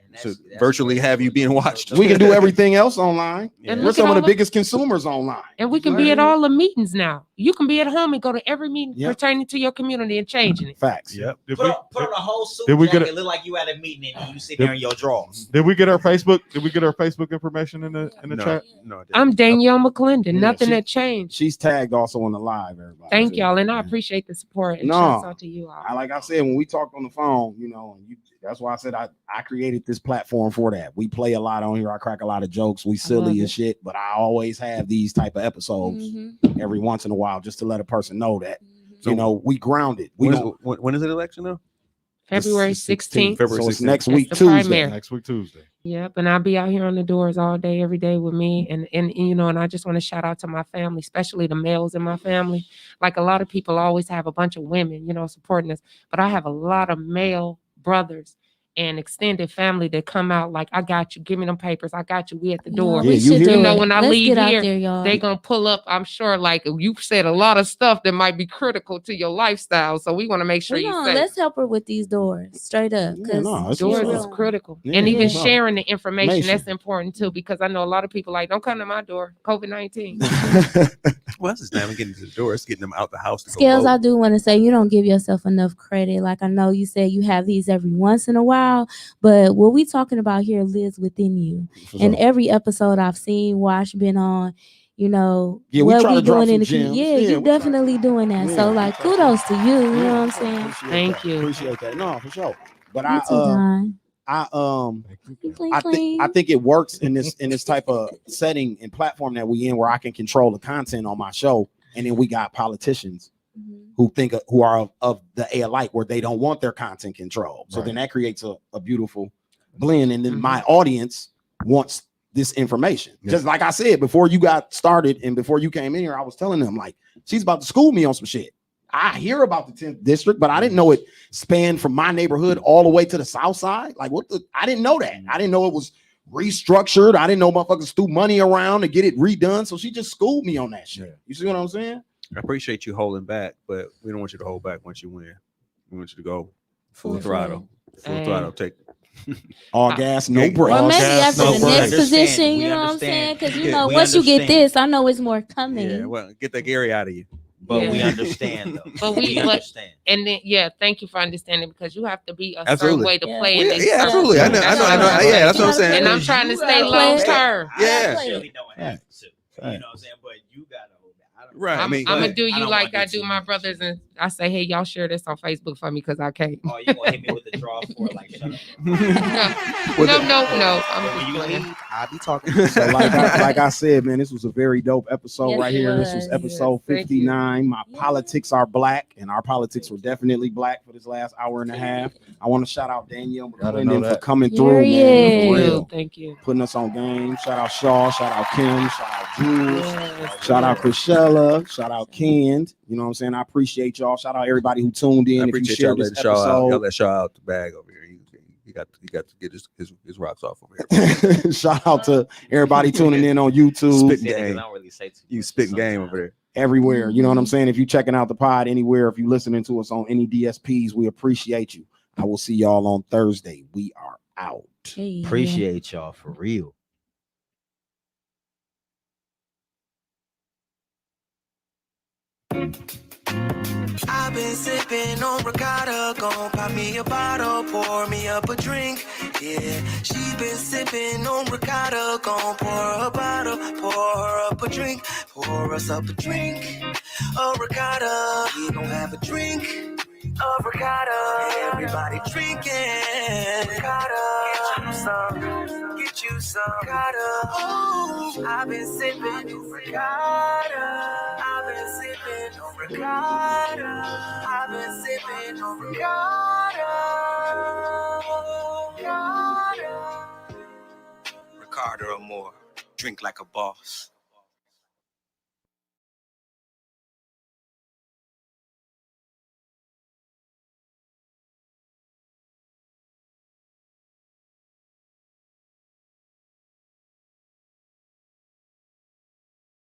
And that's- to that's virtually where- have you being watched. We can do everything else online. Yeah. And We're look some at of the all biggest consumers online. and we can be at all the meetings now. You can be at home and go to every meeting Yep. pertaining to your community and changing it. Facts. Yep. Put on a whole suit did we jacket, get a- look like you at a meeting and you sit Did- there in your drawers. Did we get our Facebook? Did we get our Facebook information in the No, chat? no, I didn't. I'm Danielle McClendon. Yeah, Nothing she- had changed. She's tagged also on the live, everybody. Thank too. y'all, and I Yeah. appreciate the support. And No. shouts out to you all. Like I said, when we talked on the phone, you know, that's why I said I created this platform for that. We play a lot on here. I crack a lot of jokes. We silly love as shit, but I always have these type of episodes Mhm. every once in a while just to let a person know that, So you know, we grounded. We when is, don't. when is it election though? February This is 16th. February So it's 16th. next That's week, the Tuesday. primary. Next week Tuesday. Yep, and I'll be out here on the doors all day, every day with me, and you know, and I just want to shout out to my family, especially the males in my family. Like a lot of people always have a bunch of women, you know, supporting us, but I have a lot of male brothers and extended family that come out like, I got you, give me them papers, I got you, we at the door. Yeah, we you should hear do that? You know, it. when I Let's leave get out here, there, y'all. They gonna pull up, I'm sure, like you said a lot of stuff that might be critical to your lifestyle. So we want to make sure you say Let's help her with these doors straight up. Yeah, 'Cause no, it's doors what's is up. critical. Yeah, And even what's up. sharing the information, Information. that's important too, because I know a lot of people like, don't come to my door, COVID-19. Well, that's just not even getting to the door. It's getting them out the house. To go Scales, vote. I do want to say you don't give yourself enough credit. Like I know you said you have these every once in a while, but what we talking about here lives within you. For And sure. every episode I've seen, watched, been on, you know, Yeah, we what try we to drop doing in some the community. gems. Yeah, Yeah, you we try- definitely doing that. Yeah, So we like try to- kudos to you. You know Yeah, what I'm saying? appreciate Thank that. you. Appreciate that. No, for sure. But You too, Don. I Clean, I clean. think it works in this type of setting and platform that we in where I can control the content on my show, and then we got politicians Mhm. who are of the alike where they don't want their content controlled. So then that creates a beautiful blend, and then my audience wants this information. Yeah. Just like I said before you got started and before you came in here, I was telling them like she's about to school me on some shit. I hear about the 10th district, but I didn't know it spanned from my neighborhood all the way to the south side. Like I didn't know that. I didn't know it was restructured. I didn't know motherfuckers threw money around to get it redone. So she just schooled me on that shit. Yeah. You see what I'm saying? I appreciate you holding back, but we don't want you to hold back once you win. We want you to go full Full throttle. Full Hey. throttle. Take All gas, no Yeah. brakes. Or maybe gas, after no the break. next Understand. position, We you know what I'm understand. saying? Because you Yeah, know, we once you get understand. this, I know it's more coming. yeah, well, get that Gary out of you. But we Yeah. understand though. But we- but- understand. And then, yeah, thank you for understanding, because you have to be a Absolutely. certain way to Yeah. play. Yeah, in these yeah, absolutely. I know. circles. Yeah, that's what I'm You saying. And I'm trying to You stay gotta long play it. term. Yeah. Necessarily don't have to. You know what I'm saying? But you gotta hold that. I don't- Right. I I'm, mean, I'm go gonna do I you don't like wanna I do do too my much. brothers, and I say, hey, y'all share this on Facebook for me because I can't. Oh, you gonna hit me with the draw for like shut up. No, With no, the- no. But I'm when just you playing. leave, I'll be talking. So like I said, man, this was a very dope episode Yes, right it here. This was was. episode Yes, thank you. 59. My Yeah. politics are black, and our politics were definitely black for this last hour and a half. I want to shout out Danielle Gotta know McClendon for that. coming through, man. Period. For Thank you. real. Thank you. Putting us on game. Shout out Shaw, shout out Kim, shout out Jules, Yes, shout out yes. Chrisella, shout out Ken. You know what I'm saying? I appreciate y'all. Shout out everybody who tuned in. I If you appreciate y'all shared this letting Shaw out. Y'all episode, let Shaw out the bag over here. He got to get his rocks off over here. shout out to everybody tuning in on YouTube. Spit Say niggas game. don't really say too You much spitting game sometimes. over there. Everywhere. You know what I'm saying? If you checking out the pod anywhere, if you listening to us on any DSPs, we appreciate you. I will see y'all on Thursday. We are out. Hey, Appreciate y'all for real. I've been sipping on Ricotta, gon' pop me a bottle, pour me up a drink. Yeah, she been sipping on Ricotta, gon' pour her a bottle, pour her up a drink, pour us up a drink. Oh, Ricotta, we gon' have a drink. Oh, Ricotta, everybody drinking. Ricotta, get you some, get you some Ricotta. Oh, I've been sipping on Ricotta. I've been sipping on Ricotta. I've been sipping on Ricotta. Ricardo or more. Drink like a boss.